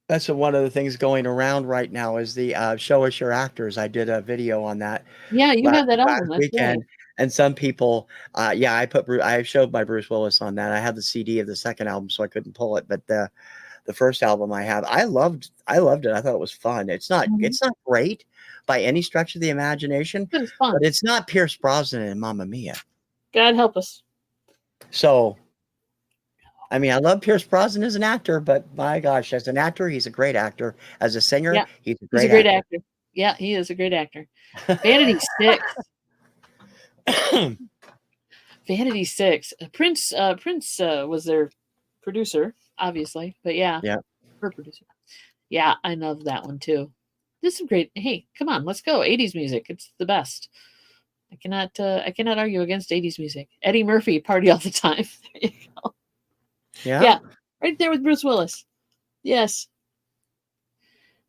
That's one of the things going around right now is the Show Us Your Actors. I did a video on that. Yeah, you have that album. That's weekend. Right. And some people, I showed my Bruce Willis on that. I have the CD of the second album, so I couldn't pull it. But the first album I have, I loved it. I thought it was fun. It's not great by any stretch of the imagination, but it's fun. But it's not Pierce Brosnan and Mamma Mia. God help us. So, I mean, I love Pierce Brosnan as an actor, but my gosh, as an actor, he's a great actor. As a singer, he's a great actor. Yeah, he is a great actor. Vanity 6. Vanity 6. Prince was their producer, obviously, but her producer. Yeah, I love that one too. This is great. Hey, come on, let's go. 80s music. It's the best. I cannot argue against 80s music. Eddie Murphy, Party All the Time. There you go. Yeah. Right there with Bruce Willis. Yes.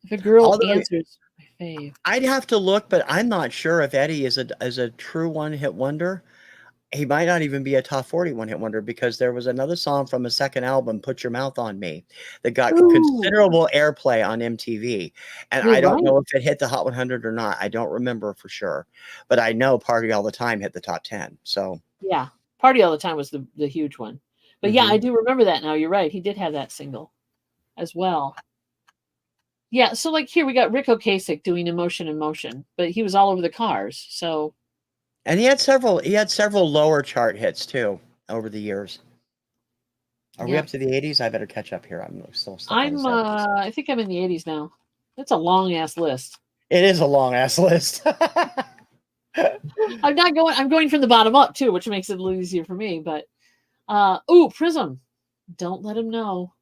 If a girl answers, my fave. I'd have to look, but I'm not sure if Eddie is a true one-hit wonder. He might not even be a top 40 one-hit wonder because there was another song from a second album, Put Your Mouth on Me, that got considerable airplay on MTV. And I don't know if it hit the Hot 100 or not. I don't remember for sure. But I know Party All the Time hit the top 10. So yeah, Party All the Time was the huge one. But yeah, I do remember that now. You're right. He did have that single as well. Yeah, so like here we got Rick Ocasek doing Emotion in Motion, but he was all over the Cars. So and he had several lower chart hits too over the years. Are we up to the 80s? I better catch up here. I'm still stuck on the 70s. I think I'm in the 80s now. That's a long ass list. It is a long ass list. I'm going from the bottom up too, which makes it a little easier for me, but Prism. Don't Let Him Know.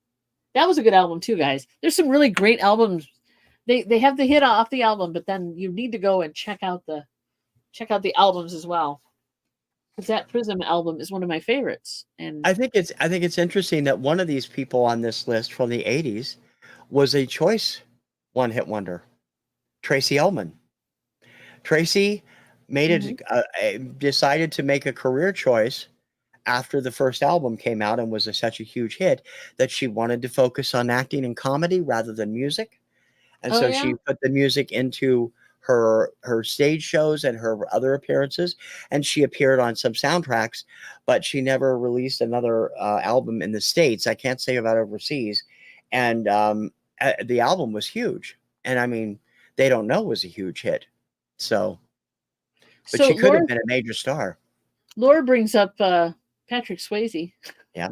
That was a good album too, guys. There's some really great albums. They have the hit off the album, but then you need to go and check out the albums as well. Because that Prism album is one of my favorites. And I think it's interesting that one of these people on this list from the 80s was a choice one-hit wonder. Tracy Ullman. Tracy made it decided to make a career choice after the first album came out and was such a huge hit that she wanted to focus on acting and comedy rather than music. And so she put the music into her stage shows and her other appearances, and she appeared on some soundtracks, but she never released another album in the States. I can't say about overseas. And the album was huge. And I mean, They Don't Know was a huge hit. But she could have been a major star. Laura brings up Patrick Swayze. Yeah.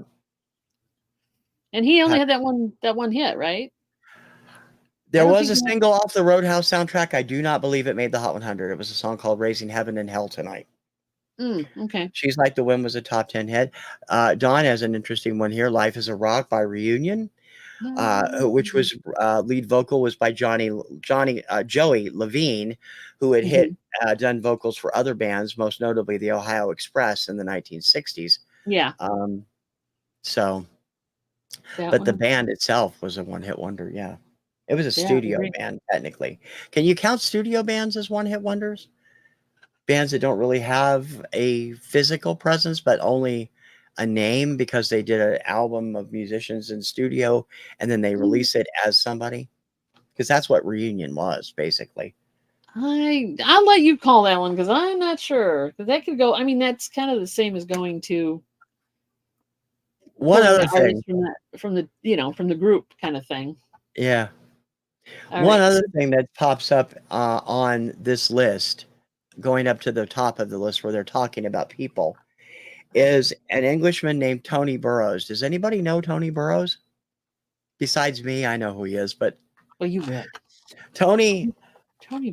And he only had that one hit, right? There was a single off the Roadhouse soundtrack. I do not believe it made the Hot 100. It was a song called Raising Heaven and Hell Tonight. Okay. She's Like the Wind was a top 10 hit. Dawn has an interesting one here. Life is a Rock by Reunion, which was lead vocal was by Joey Levine, who had done vocals for other bands, most notably the Ohio Express in the 1960s. Yeah. But the band itself was a one-hit wonder. Yeah. It was a studio band, technically. Can you count studio bands as one-hit wonders? Bands that don't really have a physical presence, but only a name because they did an album of musicians in studio and then they release it as somebody? Because that's what Reunion was, basically. I'll let you call that one because I'm not sure. Because that could go. I mean, that's kind of the same as going to one other thing from the group kind of thing. Yeah. One other thing that pops up on this list, going up to the top of the list where they're talking about people, is an Englishman named Tony Burrows. Does anybody know Tony Burrows? Besides me, I know who he is, but well, you bet. Tony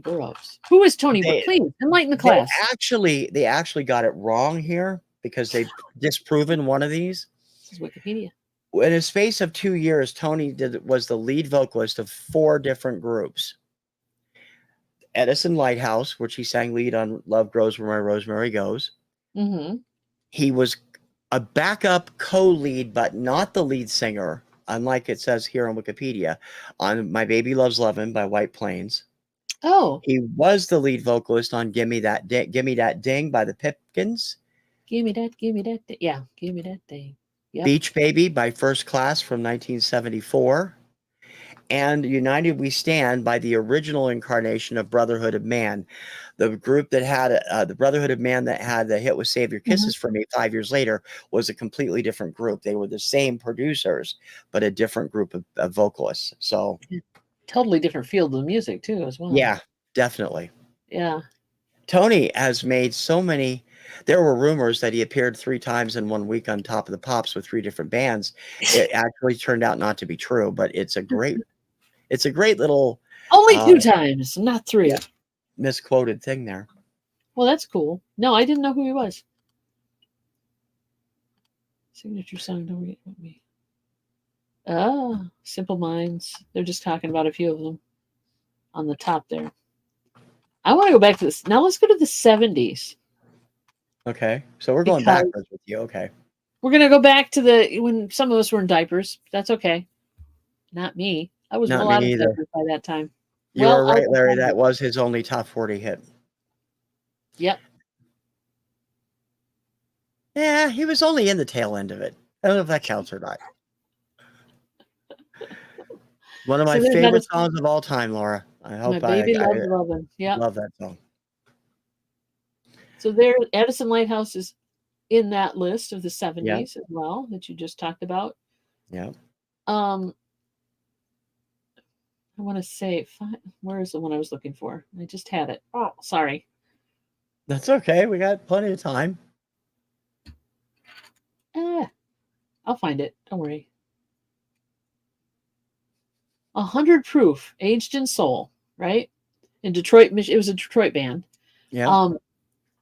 Burrows. Who is Tony? Please enlighten the class. They actually got it wrong here because they've disproven one of these. This is Wikipedia. In a space of 2 years, Tony was the lead vocalist of 4 different groups. Edison Lighthouse, which he sang lead on Love Grows Where My Rosemary Goes. He was a backup co-lead, but not the lead singer, unlike it says here on Wikipedia, on My Baby Loves Lovin' by White Plains. Oh. He was the lead vocalist on Gimme That Ding by the Pipkins. Gimme that, yeah, gimme that thing. Yep. Beach Baby by First Class from 1974. And United We Stand by the original incarnation of Brotherhood of Man. The group that had the Brotherhood of Man that had the hit with Save Your Kisses for Me 5 years later was a completely different group. They were the same producers, but a different group of vocalists. So totally different field of music too, as well. Yeah, definitely. Yeah. Tony has made so many. There were rumors that he appeared 3 times in 1 week on Top of the Pops with 3 different bands. It actually turned out not to be true, but it's a great little only 2 times, not 3. Yeah, misquoted thing there. Well, that's cool. No, I didn't know who he was. Signature song, Don't Forget About Me. Oh, Simple Minds. They're just talking about a few of them on the top there. I want to go back to this. Now let's go to the 70s. Okay. So we're going backwards with you. Okay. We're going to go back to when some of us were in diapers. That's okay. Not me. I was Not well out of either. diapers by that time. You were right, Larry. That was his only top 40 hit. Yep. Yeah, he was only in the tail end of it. I don't know if that counts or not. One of my favorite songs of all time, Laura. I hope My Baby Loves Lovin'. Yeah. Love that song. So there, Edison Lighthouse is in that list of the 70s as well that you just talked about. Yeah. I want to say, where is the one I was looking for? I just had it. Oh, sorry. That's okay. We got plenty of time. I'll find it. Don't worry. 100 Proof, Aged in Soul, right? In Detroit, Michigan. It was a Detroit band. Yeah.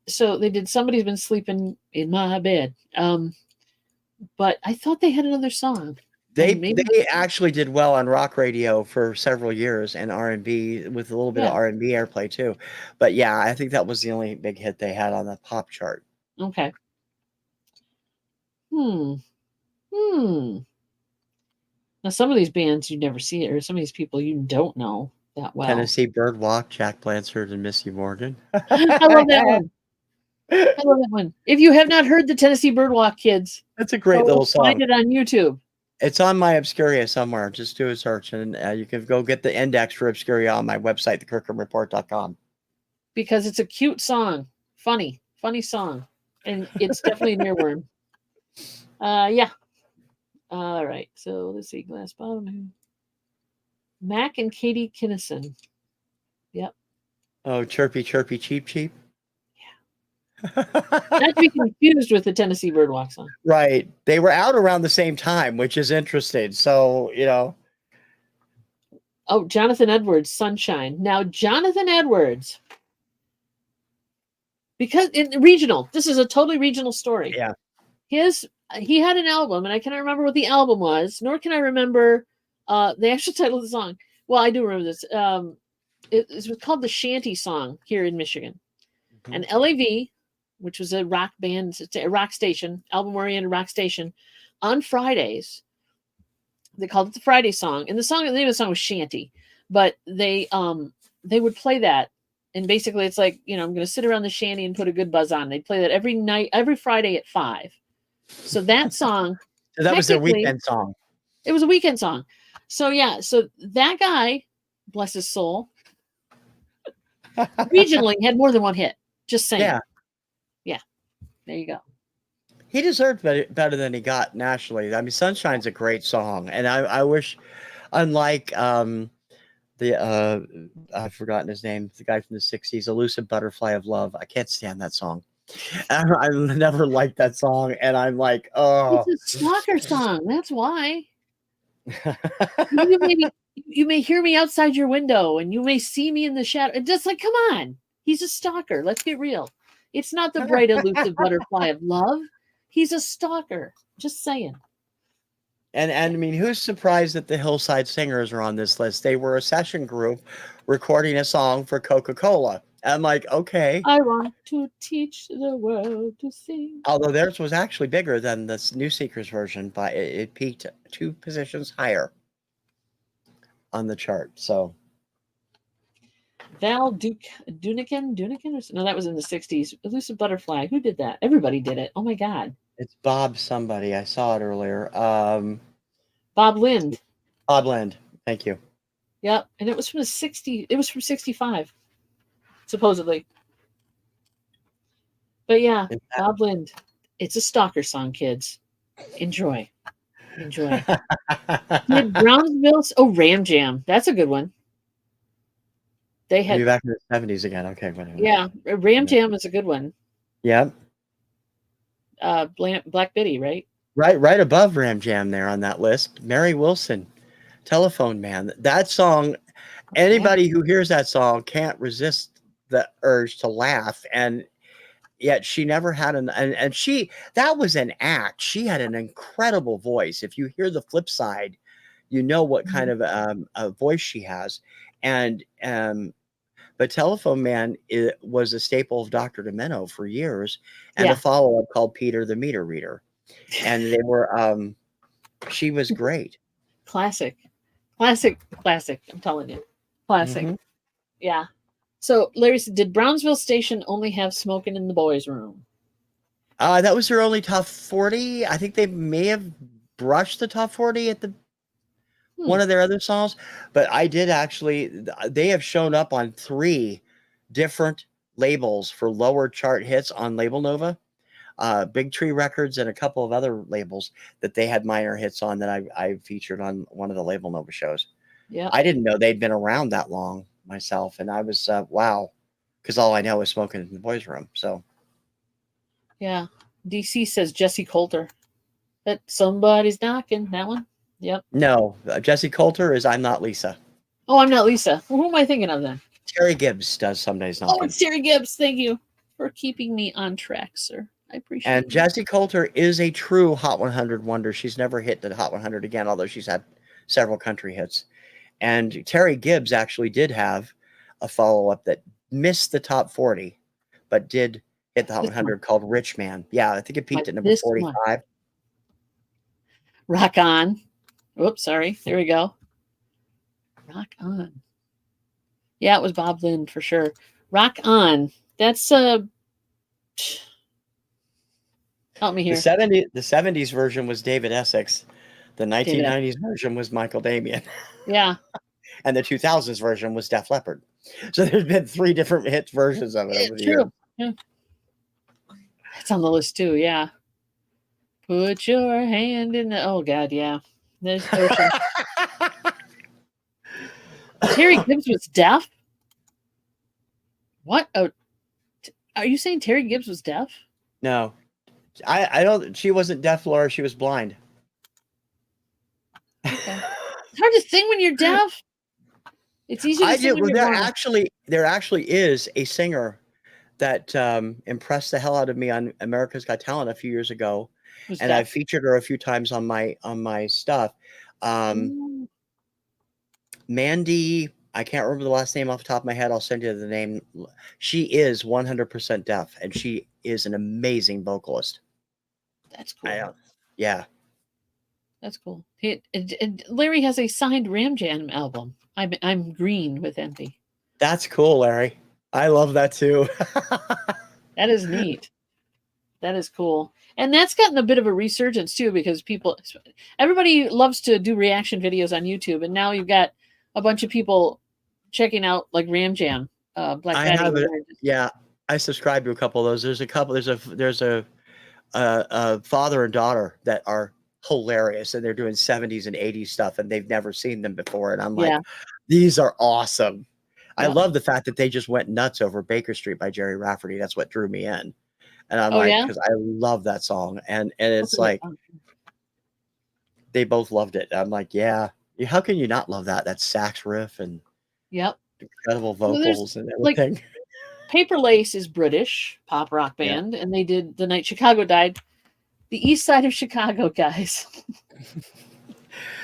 So they did Somebody's Been Sleeping in My Bed. But I thought they had another song. They actually did well on rock radio for several years and R&B with a little bit of R&B airplay too. But yeah, I think that was the only big hit they had on the pop chart. Okay. Now some of these bands you never see, or some of these people you don't know that well. Tennessee Birdwalk, Jack Blanchard and Missy Morgan. I love that one. I love that one. If you have not heard the Tennessee Birdwalk, kids, that's a great little song. Find it on YouTube. It's on my Obscuria somewhere. Just do a search, and you can go get the index for Obscuria on my website, thekirkhamreport.com. Because it's a cute song. Funny song. And it's definitely an earworm. Yeah. All right. So let's see. Glass Bottom. Mac and Katie Kinnison. Yep. Oh, Chirpy, Chirpy, Cheep, Cheep. Not to be confused with the Tennessee Birdwalk song. Right. They were out around the same time, which is interesting. So, Oh, Jonathan Edwards, Sunshine. Now, Jonathan Edwards, because in regional, this is a totally regional story. Yeah. He had an album, and I cannot remember what the album was, nor can I remember the actual title of the song. Well, I do remember this. It was called the Shanty Song here in Michigan. Mhm. And LAV, which was a rock band, a rock station, album-oriented rock station, on Fridays, they called it the Friday Song, and the name of the song was Shanty. But they would play that, and basically it's like, I'm going to sit around the shanty and put a good buzz on. They'd play that every night, every Friday at 5. So that song, So that was their weekend song. It was a weekend song. So yeah, so that guy, bless his soul, regionally had more than one hit. Just saying. Yeah. There you go. He deserved better than he got nationally. I mean, Sunshine's a great song, and I wish, unlike I've forgotten his name, the guy from the '60s, "Elusive Butterfly of Love." I can't stand that song. I never liked that song, and I'm like, oh, it's a stalker song. That's why. You may hear me outside your window, and you may see me in the shadow. Just like, come on, he's a stalker. Let's get real. It's not the bright, elusive butterfly of love. He's a stalker. Just saying. And I mean, who's surprised that the Hillside Singers are on this list? They were a session group recording a song for Coca-Cola. I'm like, okay. I want to teach the world to sing. Although theirs was actually bigger than the New Seekers version, but it peaked 2 positions higher on the chart. So Val Dunican? No, that was in the 60s. Elusive Butterfly. Who did that? Everybody did it. Oh my God. it's Bob somebody. I saw it earlier. Bob Lind. Bob Lind. Thank you. Yep. And it was from the 60s. It was from 65, supposedly. But yeah, Bob Lind. It's a stalker song, kids. Enjoy. Did Brownsville? Oh, Ram Jam. That's a good one. They had back in the 70s again. Okay, whatever. Yeah, Ram Jam is a good one. Yeah. Black Betty, right? Right above Ram Jam there on that list. Mary Wilson, Telephone Man. That song, anybody who hears that song can't resist the urge to laugh. And yet she never had that was an act. She had an incredible voice. If you hear the flip side, you know what kind of a voice she has. And but Telephone Man was a staple of Dr. Demento for years, and a follow-up called Peter the Meter Reader. And they were she was great. Classic. I'm telling you. Classic. Mm-hmm. Yeah. So Larry said, did Brownsville Station only have Smoking in the Boys' Room? That was their only top 40. I think they may have brushed the top 40 at the one of their other songs, but I did actually. They have shown up on 3 different labels for lower chart hits on Label Nova, Big Tree Records, and a couple of other labels that they had minor hits on that I featured on one of the Label Nova shows. Yeah, I didn't know they'd been around that long myself, and I was wow, because all I know is Smoking in the Boys' Room. So yeah, DC says Jesse Coulter. That Somebody's Knocking. That one. Yep. No, Jesse Coulter is I'm Not Lisa. Oh, I'm Not Lisa. Well, who am I thinking of then? Terry Gibbs does Some Days Knocking. Oh, it's Terry Gibbs. Thank you for keeping me on track, sir. I appreciate it. And Jesse Coulter is a true Hot 100 wonder. She's never hit the Hot 100 again, although she's had several country hits. And Terry Gibbs actually did have a follow-up that missed the top 40, but did hit the Hot 100 called Rich Man. Yeah, I think it peaked at number 45. Rock On. Oops, sorry. There we go. Rock On. Yeah, it was Bob Lind for sure. Rock On. That's help me here. The 70s version was David Essex. The 1990s version was Michael Damian. Yeah. And the 2000s version was Def Leppard. So there's been 3 different hit versions of it over the years. Yeah. It's on the list too, yeah. Put your hand in the God, yeah. There's Terry Gibbs was deaf? What? Oh, are you saying Terry Gibbs was deaf? No. I don't. She wasn't deaf, Laura. She was blind. Okay. It's hard to sing when you're deaf. It's easy to sing when you're blind. There actually is a singer that impressed the hell out of me on America's Got Talent a few years ago, Who's and that? I've featured her a few times on my stuff. Mm, Mandy, I can't remember the last name off the top of my head. I'll send you the name. She is 100% deaf, and she is an amazing vocalist. that's I cool. yeah. That's cool. Larry has a signed Ram Jam album. I'm green with envy. That's cool, Larry. I love that too. That is neat. That is cool. And that's gotten a bit of a resurgence too, because everybody loves to do reaction videos on YouTube, and now you've got a bunch of people checking out like Ram Jam, Black I Betty. have it. Yeah, I subscribe to a couple of those. There's a couple. There's a father and daughter that are hilarious, and they're doing 70s and 80s stuff, and they've never seen them before. And I'm like, Yeah. these are awesome. I Yep. love the fact that they just went nuts over Baker Street by Jerry Rafferty. That's what drew me in. And I'm Oh like, yeah. because I love that song. And What's it's a good like song? they both loved it. I'm like, yeah. How can you not love that? That sax riff and Yep. incredible Well, there's vocals and like everything. Paper Lace is British pop rock Yeah. band, and they did The Night Chicago Died. The East Side of Chicago guys.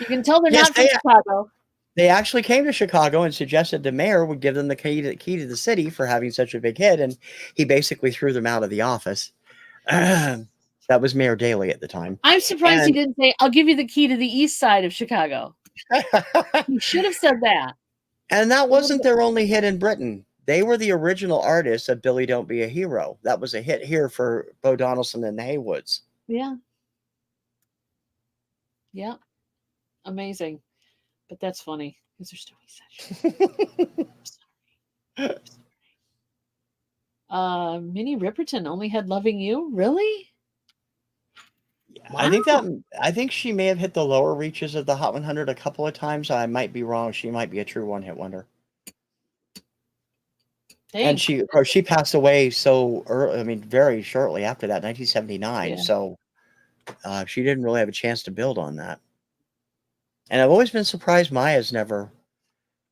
You can tell they're Yes, not from Chicago. they actually came to Chicago and suggested the mayor would give them the key to the city for having such a big hit, and he basically threw them out of the office. That was Mayor Daley at the time. I'm surprised he didn't say, "I'll give you the key to the East Side of Chicago." He should have said that. And that wasn't their only hit in Britain. They were the original artists of Billy Don't Be a Hero. That was a hit here for Bo Donaldson and the Haywoods. Yeah. Yeah. Amazing. But that's funny because they're still sorry. Minnie Riperton only had Loving You? Really? Wow. I think she may have hit the lower reaches of the Hot 100 a couple of times. I might be wrong. She might be a true one-hit wonder. And she passed away so early. I mean, very shortly after that, 1979. Yeah. So she didn't really have a chance to build on that. And I've always been surprised Maya's never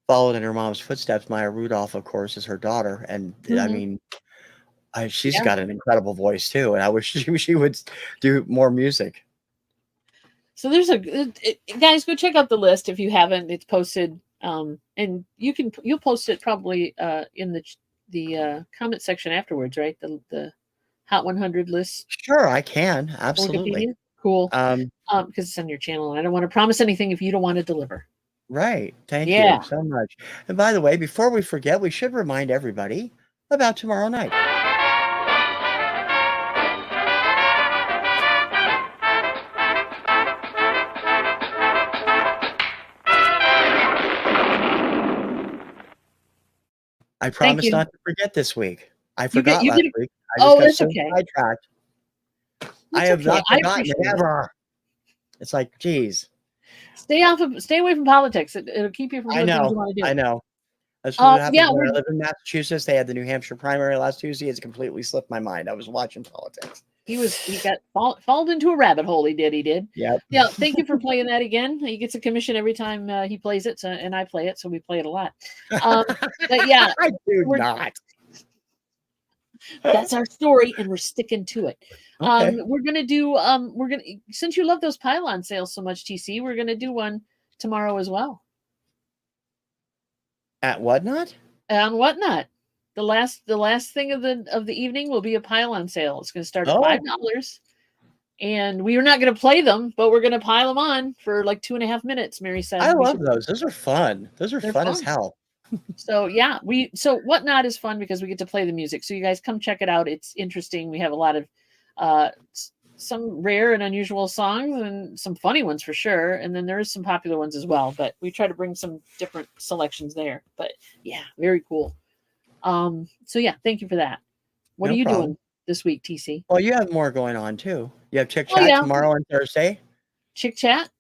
followed in her mom's footsteps. Maya Rudolph, of course, is her daughter, and I mean, she's got an incredible voice too. And I wish she would do more music. So there's guys, go check out the list if you haven't. It's posted, and you'll post it probably in the comment section afterwards, right? The Hot 100 list. Sure, I can. Absolutely. Cool. Because it's on your channel, and I don't want to promise anything if you don't want to deliver. Right. Thank you so much. And by the way, before we forget, we should remind everybody about tomorrow night. I promise not to forget this week. I forgot last week. I just got so sidetracked. I have not forgotten ever. It's like, geez. Stay away from politics. It'll keep you from doing things you want to do. I know. That's what happened when I live in Massachusetts. They had the New Hampshire primary last Tuesday. It's completely slipped my mind. I was watching politics. He got fall into a rabbit hole. He did. Yep. Yeah. Thank you for playing that again. He gets a commission every time he plays it, and I play it, so we play it a lot. But yeah, I do not. That's our story, and we're sticking to it. Okay. We're gonna since you love those pylon sales so much, TC, we're gonna do one tomorrow as well. At Whatnot? On Whatnot. The last thing of the evening will be a pylon sale. It's going to start at $5, and we are not going to play them, but we're going to pile them on for like 2.5 minutes. Mary said, "I love those. Those are fun. Those are fun as hell." So yeah, so Whatnot is fun because we get to play the music. So you guys come check it out. It's interesting. We have a lot of some rare and unusual songs and some funny ones for sure. And then there's some popular ones as well, but we try to bring some different selections there. But yeah, very cool. So yeah, thank you for that. What are you doing this week, TC? Well, you have more going on too. You have Chick Chat tomorrow and Thursday. Chick Chat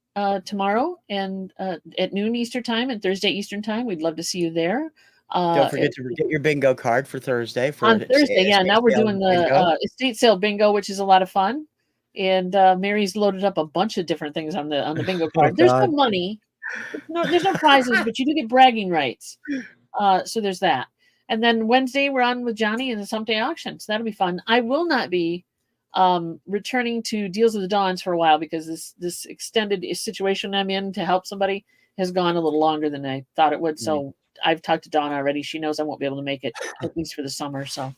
tomorrow and at noon Eastern time and Thursday Eastern time. We'd love to see you there. Don't forget to get your bingo card for Thursday. On Thursday, yeah. Now we're doing the estate sale bingo, which is a lot of fun. And Mary's loaded up a bunch of different things on the bingo card. There's no money, there's no prizes, but you do get bragging rights. So there's that. And then Wednesday, we're on with Johnny and the Hump Day auction. So that'll be fun. I will not be returning to Deals of the Dawns for a while because this extended situation I'm in to help somebody has gone a little longer than I thought it would. So I've talked to Dawn already. She knows I won't be able to make it, at least for the summer. So,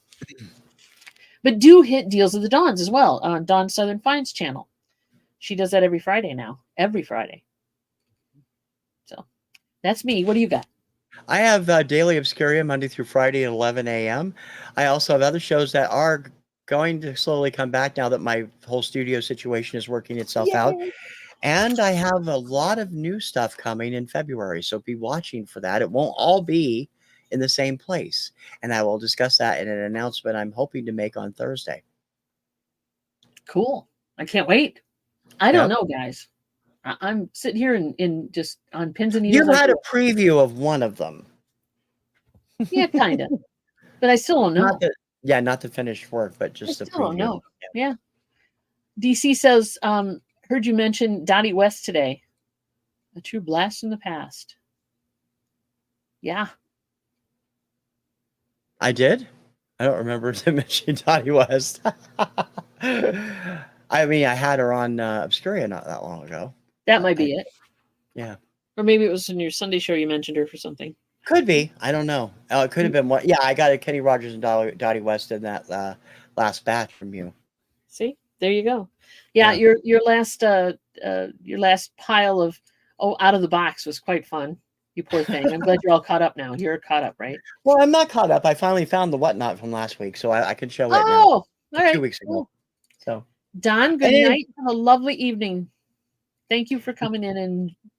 but do hit Deals of the Dawns as well on Dawn Southern Finds channel. She does that every Friday now. Every Friday. So that's me. What do you got? I have Daily Obscuria Monday through Friday at 11 a.m. I also have other shows that are going to slowly come back now that my whole studio situation is working itself out. And I have a lot of new stuff coming in February, so be watching for that. It won't all be in the same place, and I will discuss that in an announcement I'm hoping to make on Thursday. Cool. I can't wait. I don't know, guys. I'm sitting here in just on pins and needles. You had a preview of one of them. Yeah, kind of. But I still don't know. Not the finished work, but just the preview. Don't know. Yeah. DC says, heard you mention Dottie West today. A true blast in the past. Yeah. I did? I don't remember to mention Dottie West. I mean, I had her on Obscuria not that long ago. That might be it. Yeah. Or maybe it was in your Sunday show you mentioned her for something. Could be. I don't know. It could have been what. Yeah, I got a Kenny Rogers and Dottie West in that last batch from you. See, there you go. Yeah, your last pile of out of the box was quite fun. You poor thing. I'm glad you're all caught up now. You're caught up, right? Well, I'm not caught up. I finally found the whatnot from last week, so I can show it now. All right. 2 weeks ago. Cool. So, Don, good night. Have a lovely evening. Thank you for coming in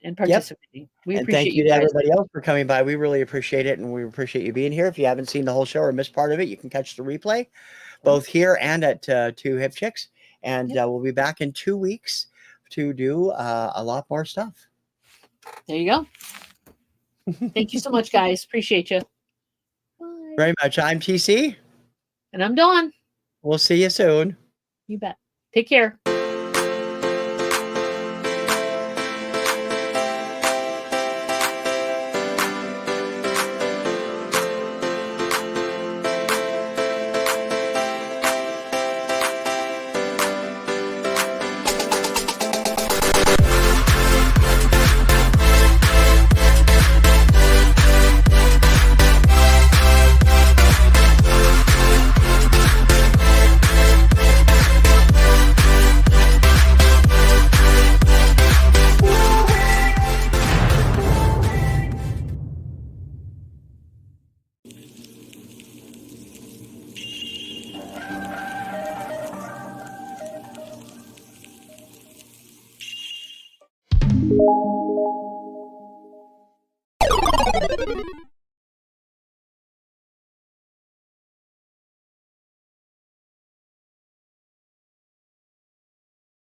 and participating. Yep. We appreciate thank you to everybody else for coming by. We really appreciate it, and we appreciate you being here. If you haven't seen the whole show or missed part of it, you can catch the replay, both here and at TooHipChicks. And we'll be back in 2 weeks to do a lot more stuff. There you go. Thank you so much, guys. Appreciate you. Bye. Very much. I'm TC. And I'm Dawn. We'll see you soon. You bet. Take care.